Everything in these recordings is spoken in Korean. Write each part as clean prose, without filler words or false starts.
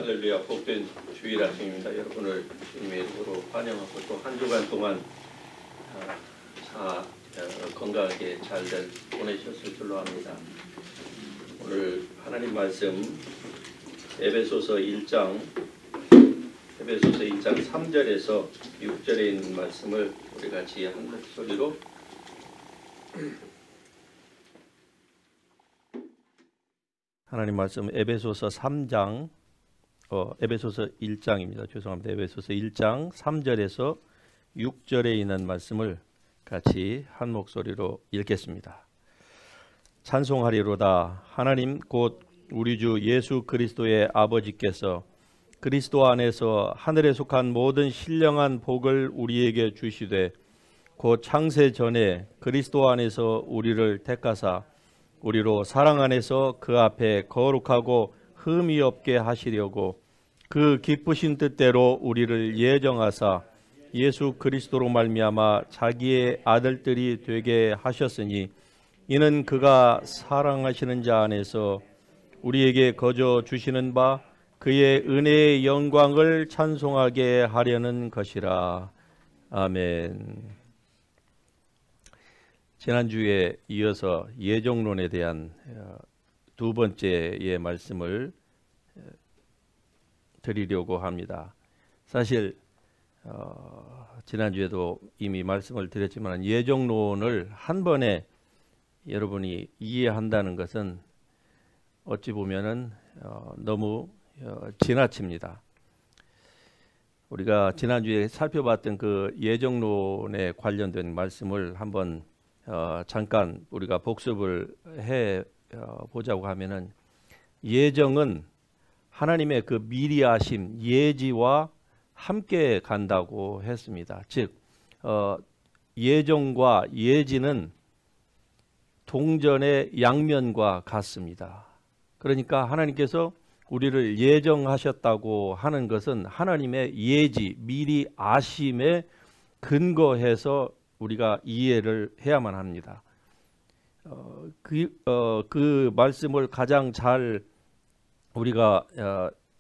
할렐루야, 복된 주일 아침입니다. 여러분을 주님의 이름으로 환영하고 또 한 주간 동안 건강하게 잘들 보내셨을 줄로 압니다. 오늘 하나님 말씀 에베소서 1장 3절에서 6절에 있는 말씀을 우리 같이 한 목소리로 하나님 말씀 에베소서 1장입니다. 죄송합니다. 에베소서 1장 3절에서 6절에 있는 말씀을 같이 한 목소리로 읽겠습니다. 찬송하리로다. 하나님 곧 우리 주 예수 그리스도의 아버지께서 그리스도 안에서 하늘에 속한 모든 신령한 복을 우리에게 주시되 곧 창세 전에 그리스도 안에서 우리를 택하사 우리로 사랑 안에서 그 앞에 거룩하고 흠이 없게 하시려고 그 기쁘신 뜻대로 우리를 예정하사 예수 그리스도로 말미암아 자기의 아들들이 되게 하셨으니 이는 그가 사랑하시는 자 안에서 우리에게 거저 주시는 바 그의 은혜의 영광을 찬송하게 하려는 것이라. 아멘. 지난주에 이어서 예정론에 대한 두 번째의 말씀을 드리려고 합니다. 사실 지난주에도 이미 말씀을 드렸지만 예정론을 한 번에 여러분이 이해한다는 것은 어찌 보면은 너무 지나칩니다. 우리가 지난주에 살펴봤던 그 예정론에 관련된 말씀을 한번 잠깐 우리가 복습을 해 보자고 하면은 예정은 하나님의 그 미리 하심 예지와 함께 간다고 했습니다. 즉 예정과 예지는 동전의 양면과 같습니다. 그러니까 하나님께서 우리를 예정하셨다고 하는 것은 하나님의 예지 미리 아심에 근거해서 우리가 이해를 해야만 합니다. 그 말씀을 가장 잘 우리가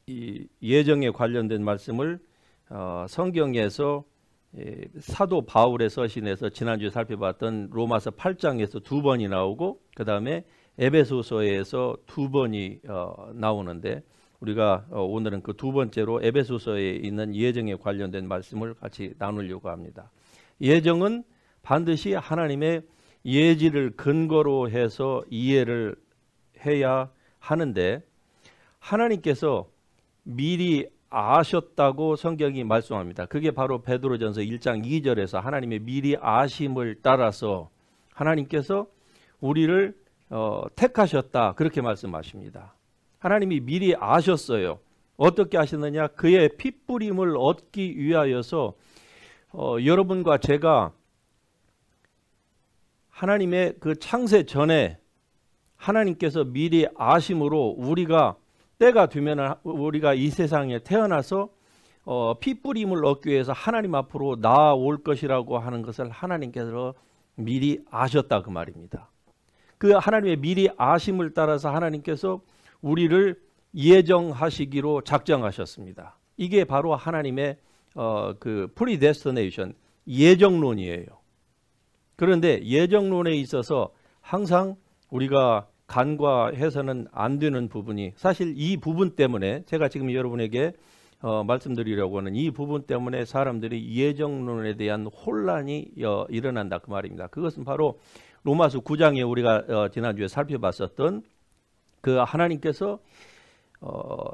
이 예정에 관련된 말씀을 성경에서 사도 바울의 서신에서 지난주에 살펴봤던 로마서 8장에서 두 번이 나오고 그 다음에 에베소서에서 두 번이 나오는데 우리가 오늘은 그 두 번째로 에베소서에 있는 예정에 관련된 말씀을 같이 나누려고 합니다. 예정은 반드시 하나님의 예지를 근거로 해서 이해를 해야 하는데 하나님께서 미리 아셨다고 성경이 말씀합니다. 그게 바로 베드로전서 1장 2절에서 하나님의 미리 아심을 따라서 하나님께서 우리를 택하셨다 그렇게 말씀하십니다. 하나님이 미리 아셨어요. 어떻게 아셨느냐? 그의 핏부림을 얻기 위하여서 여러분과 제가 하나님의 그 창세 전에 하나님께서 미리 아심으로 우리가 때가 되면 우리가 이 세상에 태어나서 핏부림을 얻기 위해서 하나님 앞으로 나아올 것이라고 하는 것을 하나님께서 미리 아셨다 그 말입니다. 그 하나님의 미리 아심을 따라서 하나님께서 우리를 예정하시기로 작정하셨습니다. 이게 바로 하나님의 그 predestination 예정론이에요. 그런데 예정론에 있어서 항상 우리가 간과해서는 안 되는 부분이 사실 이 부분 때문에 제가 지금 여러분에게 말씀드리려고 하는 이 부분 때문에 사람들이 예정론에 대한 혼란이 일어난다 그 말입니다. 그것은 바로 로마서 9장에 우리가 지난주에 살펴봤었던 그 하나님께서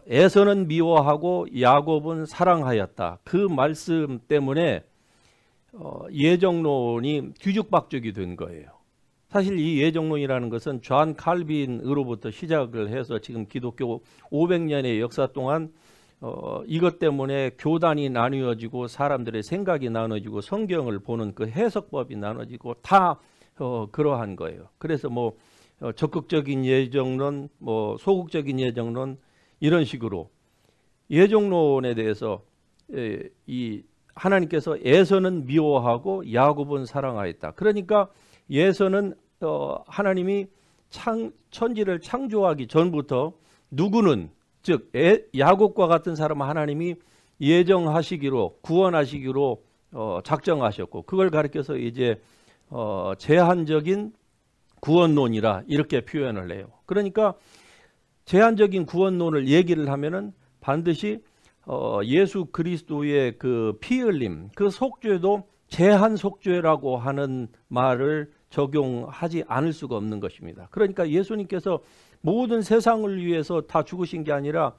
에서는 미워하고 야곱은 사랑하였다. 그 말씀 때문에 예정론이 뒤죽박죽이 된 거예요. 사실 이 예정론이라는 것은 존 칼빈으로부터 시작을 해서 지금 기독교 500년의 역사 동안 이것 때문에 교단이 나누어지고 사람들의 생각이 나눠지고 성경을 보는 그 해석법이 나눠지고 다 그러한 거예요. 그래서 뭐 적극적인 예정론, 뭐 소극적인 예정론 이런 식으로 예정론에 대해서 이 하나님께서 에서는 미워하고 야곱은 사랑하였다. 그러니까 예서는 하나님이 천지를 창조하기 전부터 누구는 즉 야곱과 같은 사람은 하나님이 예정하시기로 구원하시기로 작정하셨고, 그걸 가리켜서 이제 제한적인 구원론이라 이렇게 표현을 해요. 그러니까 제한적인 구원론을 얘기를 하면은 반드시 예수 그리스도의 그 피 흘림, 그 속죄도 제한 속죄라고 하는 말을 적용하지 않을 수가 없는 것입니다. 그러니까 예수님께서 모든 세상을 위해서 다 죽으신 게 아니라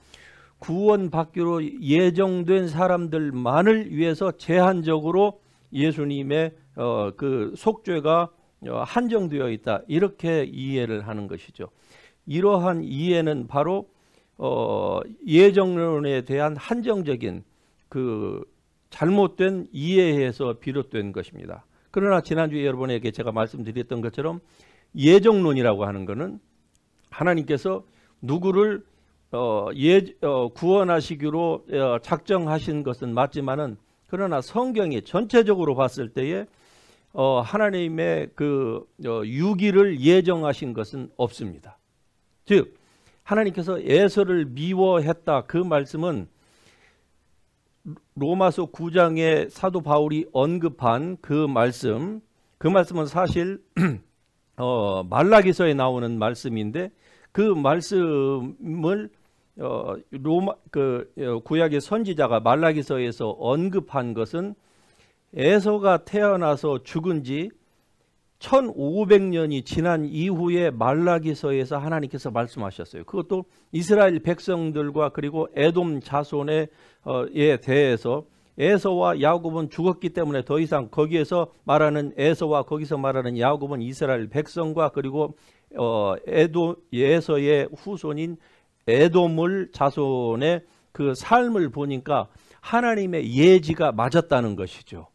구원받기로 예정된 사람들만을 위해서 제한적으로 예수님의 그 속죄가 한정되어 있다, 이렇게 이해를 하는 것이죠. 이러한 이해는 바로 예정론에 대한 한정적인 그 잘못된 이해에서 비롯된 것입니다. 그러나 지난주에 여러분에게 제가 말씀드렸던 것처럼 예정론이라고 하는 것은 하나님께서 누구를 구원하시기로 작정하신 것은 맞지만은, 그러나 성경이 전체적으로 봤을 때에 하나님의 그 유기를 예정하신 것은 없습니다. 즉 하나님께서 에서를 미워했다, 그 말씀은 로마서 9장에 사도 바울이 언급한 그 말씀은 사실 말라기서에 나오는 말씀인데, 그 말씀을 구약의 선지자가 말라기서에서 언급한 것은 에서가 태어나서 죽은 지 1500년이 지난 이후에 말라기서에서 하나님께서 말씀하셨어요. 그것도 이스라엘 백성들과 그리고 에돔 자손에 대해서 에서와 야곱은 죽었기 때문에 더 이상 거기에서 말하는 에서와 거기서 말하는 야곱은 이스라엘 백성과 그리고 에서의 후손인 에돔을 자손의 그 삶을 보니까 하나님의 예지가 맞았다는 것이죠.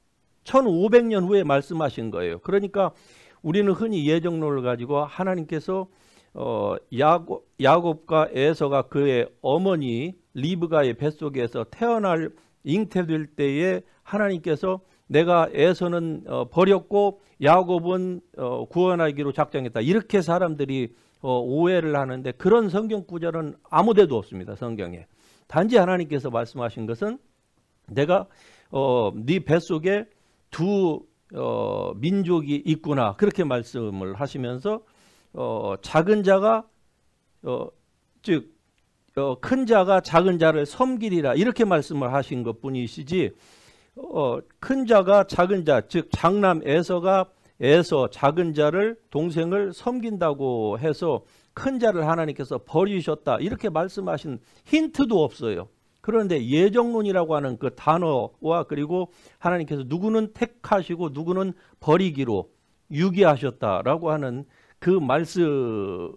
1500년 후에 말씀하신 거예요. 그러니까 우리는 흔히 예정론을 가지고 하나님께서 야곱과 에서가 그의 어머니 리브가의 뱃속에서 태어날 잉태될 때에 하나님께서 내가 에서는 버렸고 야곱은 구원하기로 작정했다, 이렇게 사람들이 오해를 하는데, 그런 성경 구절은 아무 데도 없습니다. 성경에 단지 하나님께서 말씀하신 것은 내가 네 뱃속에 두 민족이 있구나, 그렇게 말씀을 하시면서 작은 자가 즉 큰 자가 작은 자를 섬기리라, 이렇게 말씀을 하신 것뿐이시지 큰 자가 작은 자, 즉 장남 에서가 작은 자를 동생을 섬긴다고 해서 큰 자를 하나님께서 버리셨다, 이렇게 말씀하신 힌트도 없어요. 그런데 예정론이라고 하는 그 단어와 그리고 하나님께서 누구는 택하시고 누구는 버리기로 유기하셨다라고 하는 그 말씀,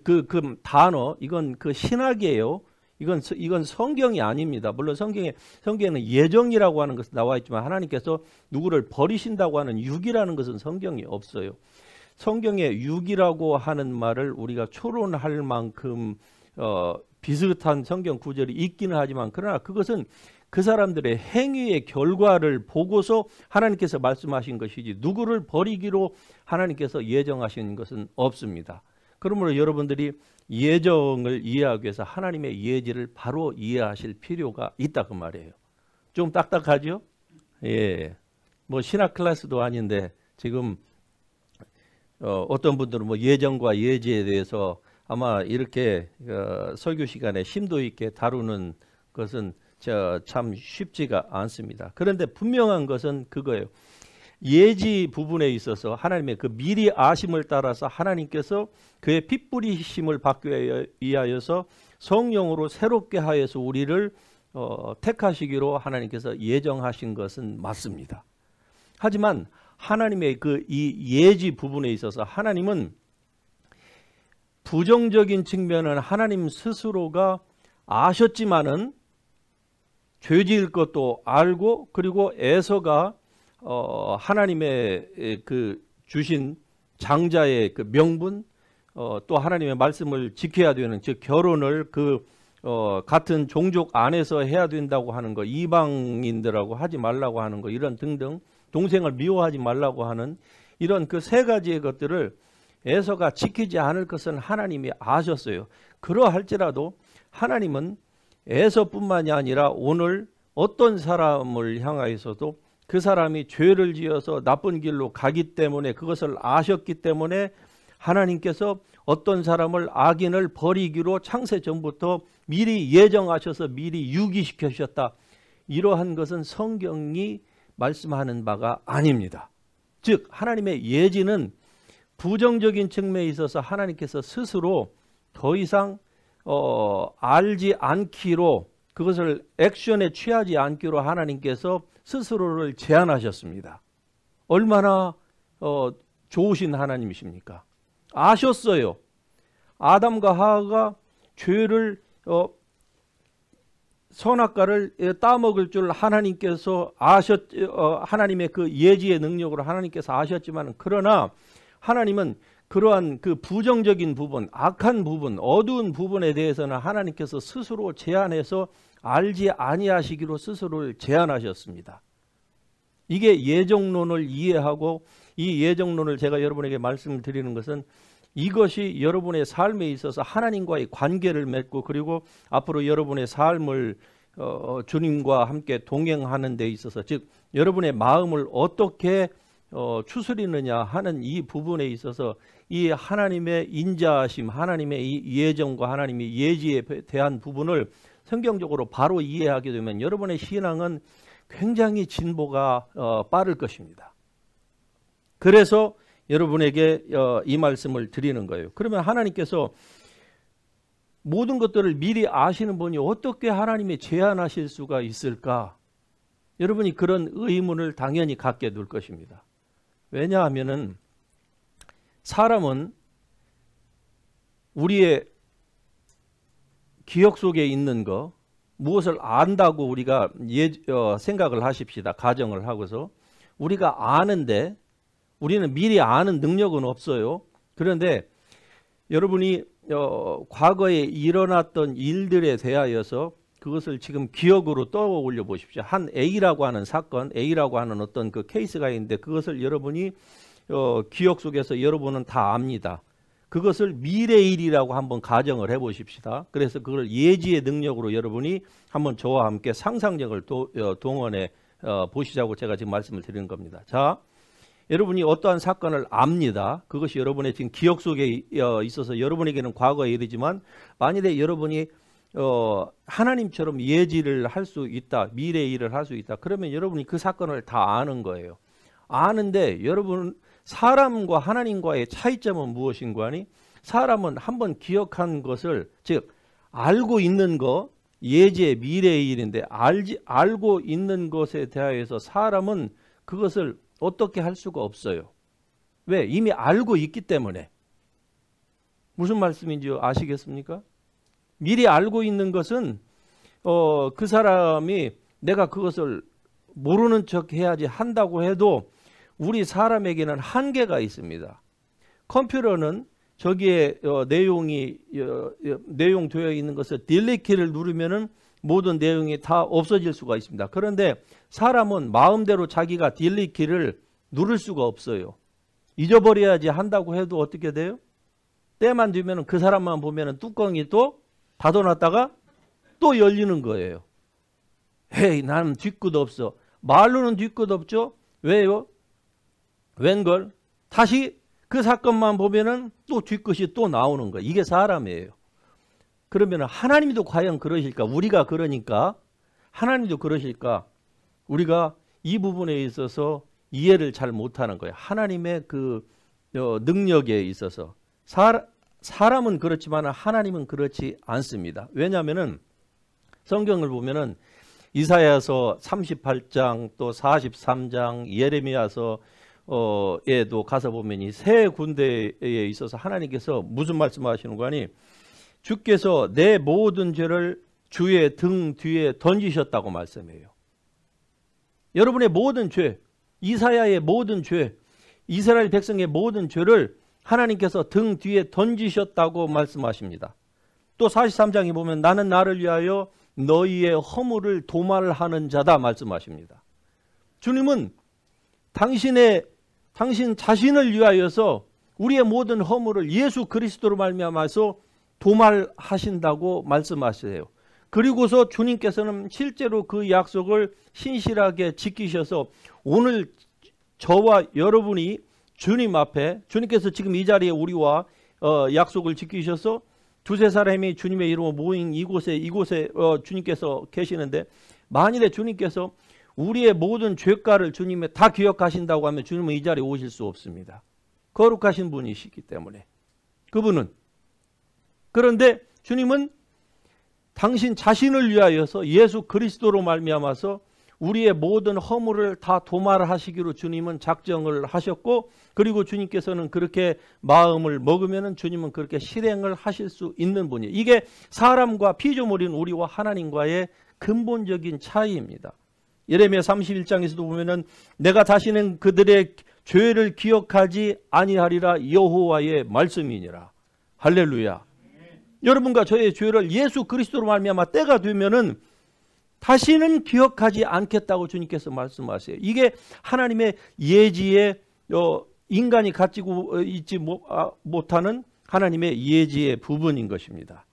그 단어, 이건 그 신학이에요. 이건 성경이 아닙니다. 물론 성경에는 예정이라고 하는 것이 나와 있지만 하나님께서 누구를 버리신다고 하는 유기라는 것은 성경이 없어요. 성경에 유기라고 하는 말을 우리가 추론할 만큼 비슷한 성경 구절이 있기는 하지만, 그러나 그것은 그 사람들의 행위의 결과를 보고서 하나님께서 말씀하신 것이지 누구를 버리기로 하나님께서 예정하신 것은 없습니다. 그러므로 여러분들이 예정을 이해하기 위해서 하나님의 예지를 바로 이해하실 필요가 있다, 그 말이에요. 좀 딱딱하죠? 예. 뭐 신학 클래스도 아닌데 지금 어떤 분들은 뭐 예정과 예지에 대해서 아마 이렇게 설교 시간에 심도 있게 다루는 것은 참 쉽지가 않습니다. 그런데 분명한 것은 그거예요. 예지 부분에 있어서 하나님의 그 미리 아심을 따라서 하나님께서 그의 피 뿌리심을 받기 위하여서 성령으로 새롭게 하여서 우리를 택하시기로 하나님께서 예정하신 것은 맞습니다. 하지만 하나님의 그 이 예지 부분에 있어서 하나님은 부정적인 측면은 하나님 스스로가 아셨지만은 죄 지을 것도 알고, 그리고 에서가 하나님의 그 주신 장자의 그 명분, 또 하나님의 말씀을 지켜야 되는, 즉 결혼을 같은 종족 안에서 해야 된다고 하는 거, 이방인들하고 하지 말라고 하는 거, 이런 등등, 동생을 미워하지 말라고 하는 이런 그 세 가지의 것들을 에서가 지키지 않을 것은 하나님이 아셨어요. 그러할지라도 하나님은 에서뿐만이 아니라 오늘 어떤 사람을 향하여서도 그 사람이 죄를 지어서 나쁜 길로 가기 때문에 그것을 아셨기 때문에 하나님께서 어떤 사람을 악인을 버리기로 창세 전부터 미리 예정하셔서 미리 유기시키셨다. 이러한 것은 성경이 말씀하는 바가 아닙니다. 즉 하나님의 예지는 부정적인 측면에 있어서 하나님께서 스스로 더 이상 알지 않기로 그것을 액션에 취하지 않기로 하나님께서 스스로를 제한하셨습니다. 얼마나 좋으신 하나님이십니까? 아셨어요. 아담과 하와가 죄를 선악과를 따먹을 줄 하나님께서 하나님의 그 예지의 능력으로 하나님께서 아셨지만, 그러나 하나님은 그러한 그 부정적인 부분, 악한 부분, 어두운 부분에 대해서는 하나님께서 스스로 제한해서 알지 아니하시기로 스스로를 제한하셨습니다. 이게 예정론을 이해하고, 이 예정론을 제가 여러분에게 말씀을 드리는 것은 이것이 여러분의 삶에 있어서 하나님과의 관계를 맺고, 그리고 앞으로 여러분의 삶을 주님과 함께 동행하는 데 있어서, 즉 여러분의 마음을 어떻게 추스리느냐 하는 이 부분에 있어서 이 하나님의 인자하심, 하나님의 이 예정과 하나님의 예지에 대한 부분을 성경적으로 바로 이해하게 되면 여러분의 신앙은 굉장히 진보가 빠를 것입니다. 그래서 여러분에게 이 말씀을 드리는 거예요. 그러면 하나님께서 모든 것들을 미리 아시는 분이 어떻게 하나님이 제한하실 수가 있을까? 여러분이 그런 의문을 당연히 갖게 될 것입니다. 왜냐하면은 사람은 우리의 기억 속에 있는 거, 무엇을 안다고 우리가 생각을 하십시다. 가정을 하고서 우리가 아는데, 우리는 미리 아는 능력은 없어요. 그런데 여러분이 과거에 일어났던 일들에 대하여서 그것을 지금 기억으로 떠올려 보십시오. 한 A라고 하는 사건, A라고 하는 어떤 그 케이스가 있는데, 그것을 여러분이 기억 속에서 여러분은 다 압니다. 그것을 미래일이라고 한번 가정을 해 보십시다. 그래서 그걸 예지의 능력으로 여러분이 한번 저와 함께 상상력을 동원해 보시자고 제가 지금 말씀을 드리는 겁니다. 자, 여러분이 어떠한 사건을 압니다. 그것이 여러분의 지금 기억 속에 있어서 여러분에게는 과거의 일이지만, 만일에 여러분이 하나님처럼 예지를 할 수 있다, 미래 일을 할 수 있다, 그러면 여러분이 그 사건을 다 아는 거예요. 아는데 여러분, 사람과 하나님과의 차이점은 무엇인가 하니, 사람은 한번 기억한 것을, 즉 알고 있는 거, 예지의 미래의 일인데 알고 있는 것에 대하여서 사람은 그것을 어떻게 할 수가 없어요. 왜? 이미 알고 있기 때문에. 무슨 말씀인지 아시겠습니까? 미리 알고 있는 것은 그 사람이 내가 그것을 모르는 척 해야지 한다고 해도 우리 사람에게는 한계가 있습니다. 컴퓨터는 저기에 내용 되어 있는 것을 딜리트 키를 누르면은 모든 내용이 다 없어질 수가 있습니다. 그런데 사람은 마음대로 자기가 딜리트 키를 누를 수가 없어요. 잊어버려야지 한다고 해도 어떻게 돼요? 때만 되면 그 사람만 보면 뚜껑이 또 닫아놨다가 또 열리는 거예요. 에이, 나는 뒤끝 없어. 말로는 뒤끝 없죠? 왜요? 웬걸? 다시 그 사건만 보면은 또 뒤끝이 또 나오는 거예요. 이게 사람이에요. 그러면 하나님도 과연 그러실까? 우리가 그러니까 하나님도 그러실까? 우리가 이 부분에 있어서 이해를 잘 못하는 거예요. 하나님의 그 능력에 있어서 사람은 그렇지만 하나님은 그렇지 않습니다. 왜냐하면은 성경을 보면은 이사야서 38장 또 43장 예레미야서 에도 가서 보면 이 세 군데에 있어서 하나님께서 무슨 말씀하시는 거 아니? 주께서 내 모든 죄를 주의 등 뒤에 던지셨다고 말씀해요. 여러분의 모든 죄, 이사야의 모든 죄, 이스라엘 백성의 모든 죄를 하나님께서 등 뒤에 던지셨다고 말씀하십니다. 또 43장에 보면 나는 나를 위하여 너희의 허물을 도말하는 자다 말씀하십니다. 주님은 당신 자신을 위하여서 우리의 모든 허물을 예수 그리스도로 말미암아서 도말하신다고 말씀하세요. 그리고서 주님께서는 실제로 그 약속을 신실하게 지키셔서 오늘 저와 여러분이 주님 앞에, 주님께서 지금 이 자리에 우리와 약속을 지키셔서 두세 사람이 주님의 이름으로 모인 이곳에 주님께서 계시는데, 만일에 주님께서 우리의 모든 죄가를 주님에 다 기억하신다고 하면 주님은 이 자리에 오실 수 없습니다. 거룩하신 분이시기 때문에 그분은. 그런데 주님은 당신 자신을 위하여서 예수 그리스도로 말미암아서 우리의 모든 허물을 다 도말하시기로 주님은 작정을 하셨고, 그리고 주님께서는 그렇게 마음을 먹으면 주님은 그렇게 실행을 하실 수 있는 분이에요. 이게 사람과 피조물인 우리와 하나님과의 근본적인 차이입니다. 예레미야 31장에서도 보면은 내가 다시는 그들의 죄를 기억하지 아니하리라 여호와의 말씀이니라. 할렐루야. 여러분과 저의 죄를 예수 그리스도로 말미암아 때가 되면은 다시는 기억하지 않겠다고 주님께서 말씀하세요. 이게 하나님의 예지에 인간이 가지고 있지 못하는 하나님의 예지의 부분인 것입니다.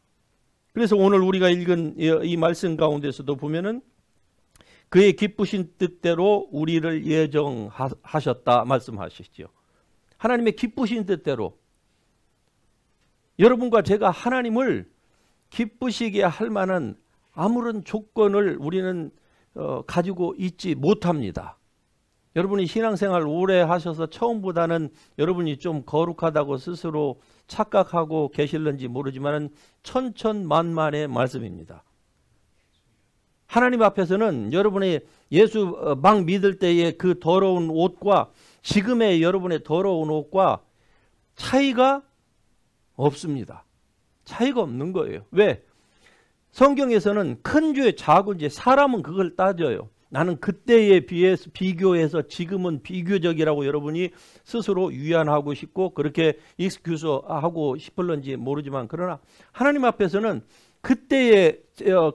그래서 오늘 우리가 읽은 이 말씀 가운데서도 보면은 그의 기쁘신 뜻대로 우리를 예정하셨다 말씀하시죠. 하나님의 기쁘신 뜻대로 여러분과 제가 하나님을 기쁘시게 할 만한 아무런 조건을 우리는 가지고 있지 못합니다. 여러분이 신앙생활 오래 하셔서 처음보다는 여러분이 좀 거룩하다고 스스로 착각하고 계실는지 모르지만 천천만만의 말씀입니다. 하나님 앞에서는 여러분의 예수 막 믿을 때의 그 더러운 옷과 지금의 여러분의 더러운 옷과 차이가 없습니다. 차이가 없는 거예요. 왜? 성경에서는 큰 죄, 작은 죄, 사람은 그걸 따져요. 나는 그때에 비해서 비교해서 지금은 비교적이라고 여러분이 스스로 위안하고 싶고 그렇게 익스큐즈하고 싶을런지 모르지만, 그러나 하나님 앞에서는 그때의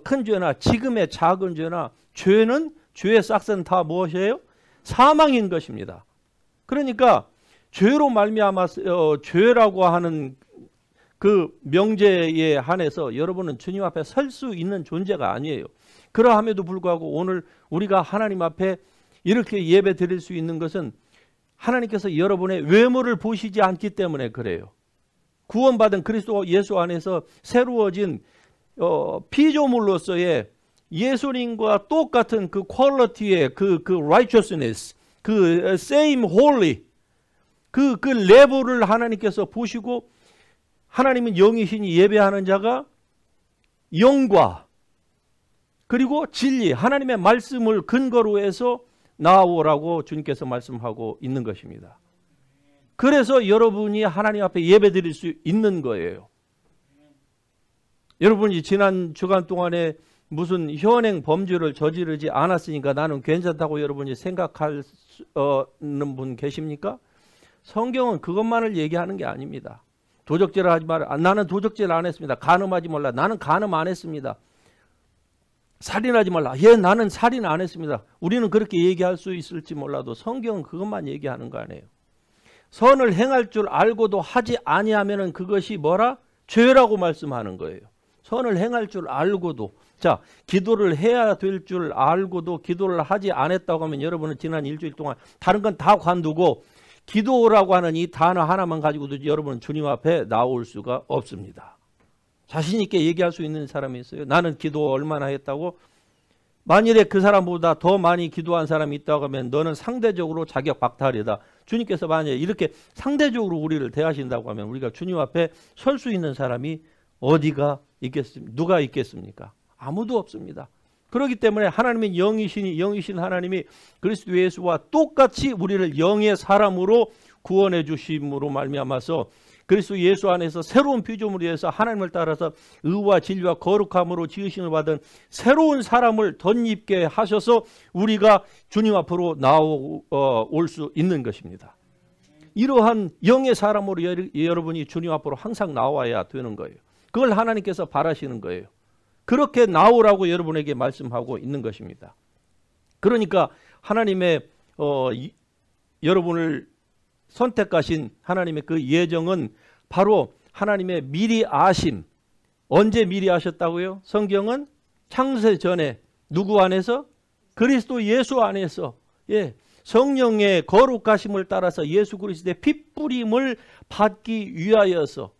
큰 죄나 지금의 작은 죄나 죄는, 죄의 싹은 다 무엇이에요? 사망인 것입니다. 그러니까 죄로 말미암아서 죄라고 하는 그 명제에 한해서 여러분은 주님 앞에 설 수 있는 존재가 아니에요. 그러함에도 불구하고 오늘 우리가 하나님 앞에 이렇게 예배 드릴 수 있는 것은 하나님께서 여러분의 외모를 보시지 않기 때문에 그래요. 구원받은 그리스도 예수 안에서 새로워진 피조물로서의 예수님과 똑같은 그 퀄리티의 그 righteousness, 그 same holy, 그 레벨을 하나님께서 보시고, 하나님은 영이시니 예배하는 자가 영과 그리고 진리, 하나님의 말씀을 근거로 해서 나오라고 주님께서 말씀하고 있는 것입니다. 그래서 여러분이 하나님 앞에 예배 드릴 수 있는 거예요. 여러분이 지난 주간 동안에 무슨 현행 범죄를 저지르지 않았으니까 나는 괜찮다고 여러분이 생각하는 분 계십니까? 성경은 그것만을 얘기하는 게 아닙니다. 도적질을 하지 마라. 나는 도적질 안 했습니다. 간음하지 말라. 나는 간음 안 했습니다. 살인하지 말라. 예, 나는 살인 안 했습니다. 우리는 그렇게 얘기할 수 있을지 몰라도 성경은 그것만 얘기하는 거 아니에요. 선을 행할 줄 알고도 하지 아니하면은 그것이 뭐라? 죄라고 말씀하는 거예요. 선을 행할 줄 알고도. 자, 기도를 해야 될 줄 알고도 기도를 하지 않았다고 하면 여러분은 지난 일주일 동안 다른 건 다 관두고 기도라고 하는 이 단어 하나만 가지고도 여러분은 주님 앞에 나올 수가 없습니다. 자신 있게 얘기할 수 있는 사람이 있어요. 나는 기도 얼마나 했다고? 만일에 그 사람보다 더 많이 기도한 사람이 있다고 하면 너는 상대적으로 자격 박탈이다. 주님께서 만약에 이렇게 상대적으로 우리를 대하신다고 하면 우리가 주님 앞에 설 수 있는 사람이 어디가 있겠습니까? 누가 있겠습니까? 아무도 없습니다. 그렇기 때문에 하나님은 영이신 하나님이 그리스도 예수와 똑같이 우리를 영의 사람으로 구원해 주심으로 말미암아서 그리스도 예수 안에서 새로운 피조물이 돼서 하나님을 따라서 의와 진리와 거룩함으로 지으심을 받은 새로운 사람을 덧입게 하셔서 우리가 주님 앞으로 나올 수 있는 것입니다. 이러한 영의 사람으로 여러분이 주님 앞으로 항상 나와야 되는 거예요. 그걸 하나님께서 바라시는 거예요. 그렇게 나오라고 여러분에게 말씀하고 있는 것입니다. 그러니까 하나님의 여러분을 선택하신 하나님의 그 예정은 바로 하나님의 미리 아심, 언제 미리 아셨다고요? 성경은 창세 전에 누구 안에서? 그리스도 예수 안에서, 예, 성령의 거룩하심을 따라서 예수 그리스도의 핏뿌림을 받기 위하여서,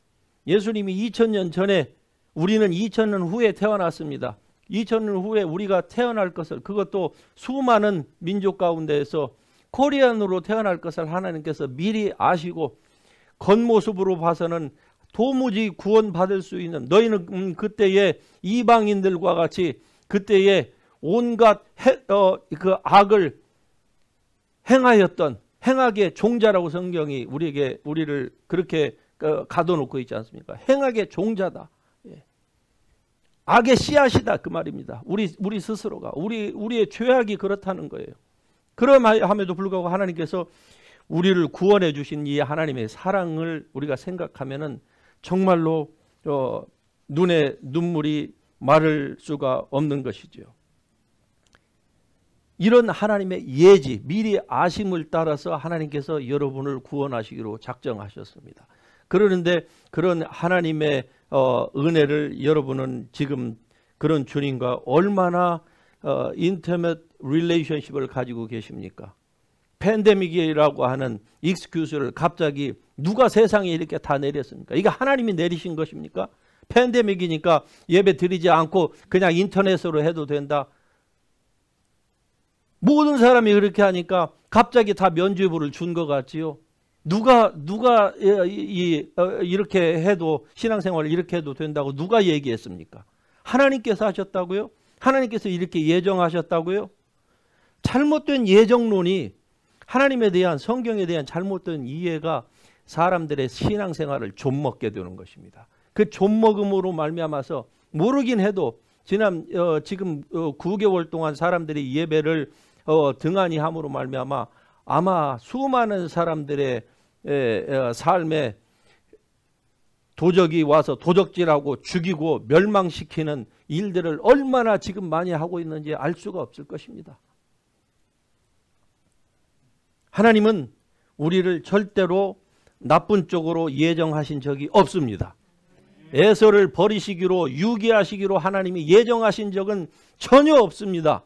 예수님이 2000년 전에, 우리는 2000년 후에 태어났습니다. 2000년 후에 우리가 태어날 것을, 그것도 수많은 민족 가운데에서 코리안으로 태어날 것을 하나님께서 미리 아시고, 겉모습으로 봐서는 도무지 구원받을 수 있는, 너희는 그때의 이방인들과 같이 그때의 온갖 그 악을 행하였던 행악의 종자라고 성경이 우리를 그렇게 가둬놓고 있지 않습니까? 행악의 종자다. 예. 악의 씨앗이다 그 말입니다. 우리 스스로가 우리의 죄악이 그렇다는 거예요. 그럼함에도 불구하고 하나님께서 우리를 구원해 주신 이 하나님의 사랑을 우리가 생각하면은 정말로 눈에 눈물이 마를 수가 없는 것이죠. 이런 하나님의 예지, 미리 아심을 따라서 하나님께서 여러분을 구원하시기로 작정하셨습니다. 그러는데 그런 하나님의 은혜를 여러분은 지금 그런 주님과 얼마나 인티메이트 릴레이션십을 가지고 계십니까? 팬데믹이라고 하는 익스큐즈를 갑자기 누가 세상에 이렇게 다 내렸습니까? 이게 하나님이 내리신 것입니까? 팬데믹이니까 예배 드리지 않고 그냥 인터넷으로 해도 된다. 모든 사람이 그렇게 하니까 갑자기 다 면죄부를 준 것 같지요. 누가 이렇게 해도, 신앙생활을 이렇게 해도 된다고 누가 얘기했습니까? 하나님께서 하셨다고요? 하나님께서 이렇게 예정하셨다고요? 잘못된 예정론이, 하나님에 대한, 성경에 대한 잘못된 이해가 사람들의 신앙생활을 좀먹게 되는 것입니다. 그 좀먹음으로 말미암아서 모르긴 해도 지금 9개월 동안 사람들이 예배를 등한히 함으로 말미암아 아마 수많은 사람들의 삶에 도적이 와서 도적질하고 죽이고 멸망시키는 일들을 얼마나 지금 많이 하고 있는지 알 수가 없을 것입니다. 하나님은 우리를 절대로 나쁜 쪽으로 예정하신 적이 없습니다. 에서를 버리시기로, 유기하시기로 하나님이 예정하신 적은 전혀 없습니다.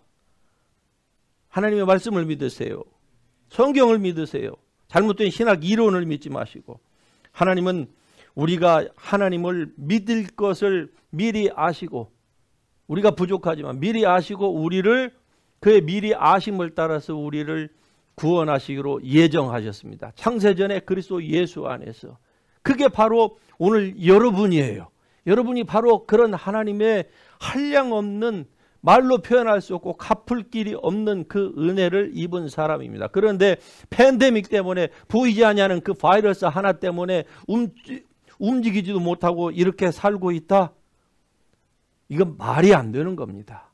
하나님의 말씀을 믿으세요. 성경을 믿으세요. 잘못된 신학 이론을 믿지 마시고, 하나님은 우리가 하나님을 믿을 것을 미리 아시고, 우리가 부족하지만 미리 아시고 우리를, 그의 미리 아심을 따라서 우리를 구원하시기로 예정하셨습니다. 창세전에 그리스도 예수 안에서. 그게 바로 오늘 여러분이에요. 여러분이 바로 그런 하나님의 한량없는, 말로 표현할 수 없고 갚을 길이 없는 그 은혜를 입은 사람입니다. 그런데 팬데믹 때문에, 보이지 않는 그 바이러스 하나 때문에 움직이지도 못하고 이렇게 살고 있다? 이건 말이 안 되는 겁니다.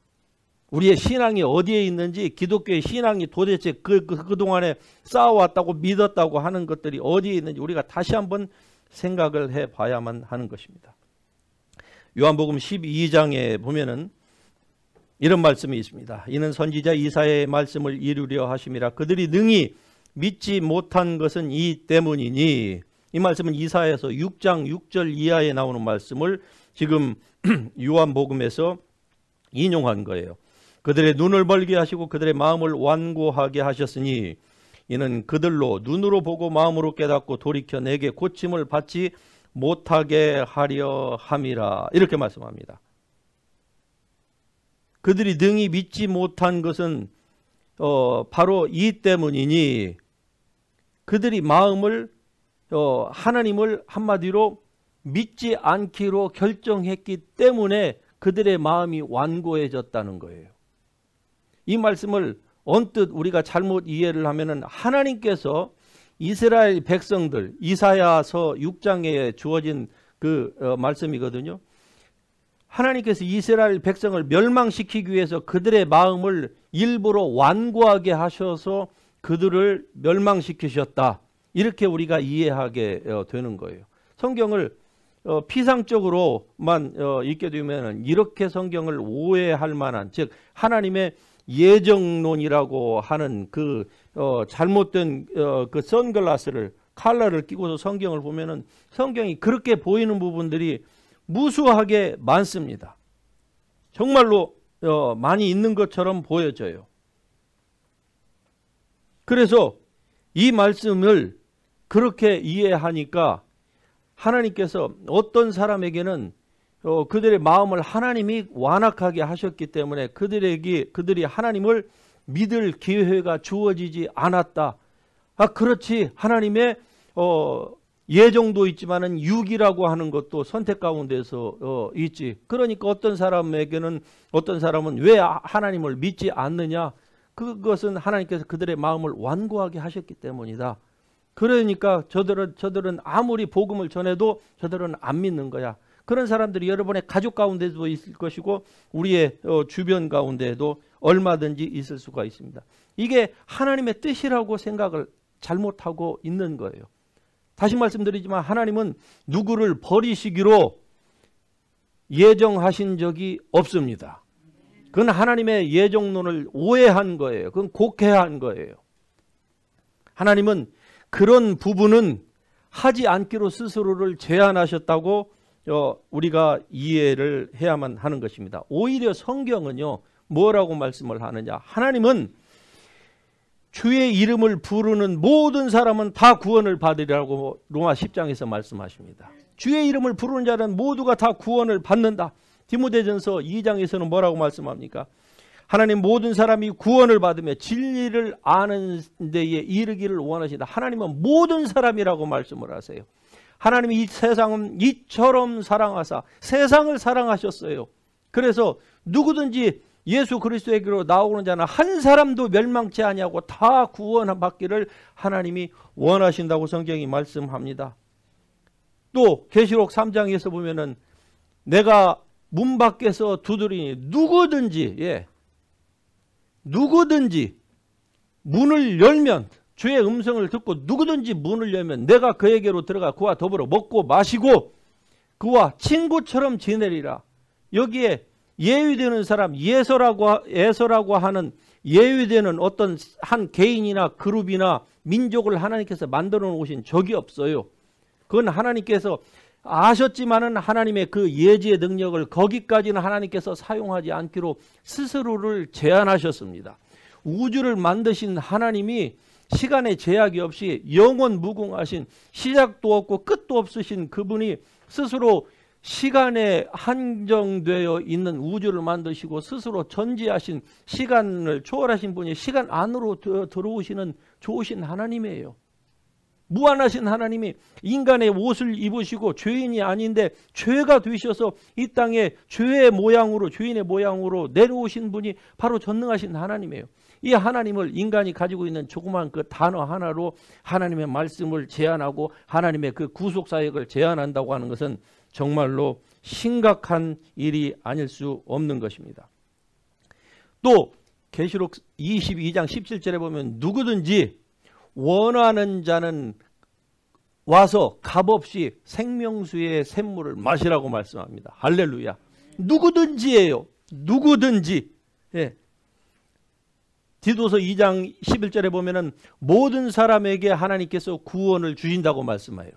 우리의 신앙이 어디에 있는지, 기독교의 신앙이 도대체 그동안에 쌓아왔다고 믿었다고 하는 것들이 어디에 있는지 우리가 다시 한번 생각을 해봐야만 하는 것입니다. 요한복음 12장에 보면은 이런 말씀이 있습니다. 이는 선지자 이사야의 말씀을 이루려 하심이라. 그들이 능히 믿지 못한 것은 이 때문이니. 이 말씀은 이사야에서 6장 6절 이하에 나오는 말씀을 지금 요한복음에서 인용한 거예요. 그들의 눈을 벌게 하시고 그들의 마음을 완고하게 하셨으니 이는 그들로 눈으로 보고 마음으로 깨닫고 돌이켜 내게 고침을 받지 못하게 하려 함이라. 이렇게 말씀합니다. 그들이 능히 믿지 못한 것은 바로 이 때문이니, 그들이 마음을, 하나님을 한마디로 믿지 않기로 결정했기 때문에 그들의 마음이 완고해졌다는 거예요. 이 말씀을 언뜻 우리가 잘못 이해를 하면은, 하나님께서 이스라엘 백성들, 이사야서 6장에 주어진 그 말씀이거든요. 하나님께서 이스라엘 백성을 멸망시키기 위해서 그들의 마음을 일부러 완고하게 하셔서 그들을 멸망시키셨다. 이렇게 우리가 이해하게 되는 거예요. 성경을 피상적으로만 읽게 되면 이렇게 성경을 오해할 만한, 즉 하나님의 예정론이라고 하는 그 잘못된 그 선글라스를, 칼라를 끼고서 성경을 보면은 성경이 그렇게 보이는 부분들이 무수하게 많습니다. 정말로 많이 있는 것처럼 보여져요. 그래서 이 말씀을 그렇게 이해하니까 하나님께서 어떤 사람에게는 그들의 마음을 하나님이 완악하게 하셨기 때문에 그들이 하나님을 믿을 기회가 주어지지 않았다. 그렇지. 하나님의 예정도 있지만은 유기라고 하는 것도 선택 가운데서 있지. 그러니까 어떤 사람은 왜 하나님을 믿지 않느냐? 그것은 하나님께서 그들의 마음을 완고하게 하셨기 때문이다. 그러니까 저들은 아무리 복음을 전해도 저들은 안 믿는 거야. 그런 사람들이 여러분의 가족 가운데도 있을 것이고 우리의 주변 가운데도 얼마든지 있을 수가 있습니다. 이게 하나님의 뜻이라고 생각을 잘못하고 있는 거예요. 다시 말씀드리지만 하나님은 누구를 버리시기로 예정하신 적이 없습니다. 그건 하나님의 예정론을 오해한 거예요. 그건 곡해한 거예요. 하나님은 그런 부분은 하지 않기로 스스로를 제한하셨다고 우리가 이해를 해야만 하는 것입니다. 오히려 성경은요, 뭐라고 말씀을 하느냐? 하나님은 주의 이름을 부르는 모든 사람은 다 구원을 받으리라고 로마 10장에서 말씀하십니다. 주의 이름을 부르는 자는 모두가 다 구원을 받는다. 디모데전서 2장에서는 뭐라고 말씀합니까? 하나님 모든 사람이 구원을 받으며 진리를 아는 데에 이르기를 원하신다. 하나님은 모든 사람이라고 말씀을 하세요. 하나님이 이 세상은 이처럼 사랑하사 세상을 사랑하셨어요. 그래서 누구든지 예수 그리스도에게로 나오는 자는 한 사람도 멸망치 아니하고 다 구원받기를 하나님이 원하신다고 성경이 말씀합니다. 또 계시록 3장에서 보면은 내가 문 밖에서 두드리니 누구든지 문을 열면 주의 음성을 듣고 누구든지 문을 열면 내가 그에게로 들어가 그와 더불어 먹고 마시고 그와 친구처럼 지내리라. 여기에 예외되는 사람, 예서라고 하는 예외되는 어떤 한 개인이나 그룹이나 민족을 하나님께서 만들어 놓으신 적이 없어요. 그건 하나님께서 아셨지만은 하나님의 그 예지의 능력을 거기까지는 하나님께서 사용하지 않기로 스스로를 제한하셨습니다. 우주를 만드신 하나님이 시간의 제약이 없이 영원 무궁하신 시작도 없고 끝도 없으신 그분이 스스로 시간에 한정되어 있는 우주를 만드시고 스스로 전지하신 시간을 초월하신 분이 시간 안으로 들어오시는 좋으신 하나님이에요. 무한하신 하나님이 인간의 옷을 입으시고 죄인이 아닌데 죄가 되셔서 이 땅에 죄인의 모양으로 내려오신 분이 바로 전능하신 하나님이에요. 이 하나님을 인간이 가지고 있는 조그만 그 단어 하나로 하나님의 말씀을 제한하고 하나님의 그 구속사역을 제한한다고 하는 것은 정말로 심각한 일이 아닐 수 없는 것입니다. 또 계시록 22장 17절에 보면 누구든지 원하는 자는 와서 값없이 생명수의 샘물을 마시라고 말씀합니다. 할렐루야. 누구든지예요. 누구든지. 예. 디도서 2장 11절에 보면은 모든 사람에게 하나님께서 구원을 주신다고 말씀해요.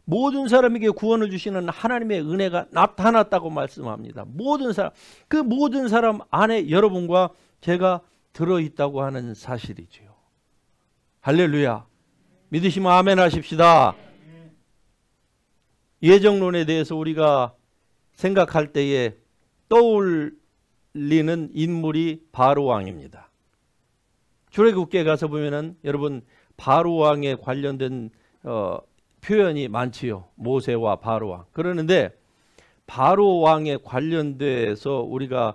모든 사람에게 구원을 주시는 하나님의 은혜가 나타났다고 말씀합니다. 모든 사람, 그 모든 사람 안에 여러분과 제가 들어있다고 하는 사실이지요. 할렐루야. 믿으시면 아멘 하십시다. 예정론에 대해서 우리가 생각할 때에 떠올리는 인물이 바로왕입니다. 출애굽기에 가서 보면은 여러분 바로왕에 관련된 표현이 많지요. 모세와 바로왕. 그러는데 바로왕에 관련돼서 우리가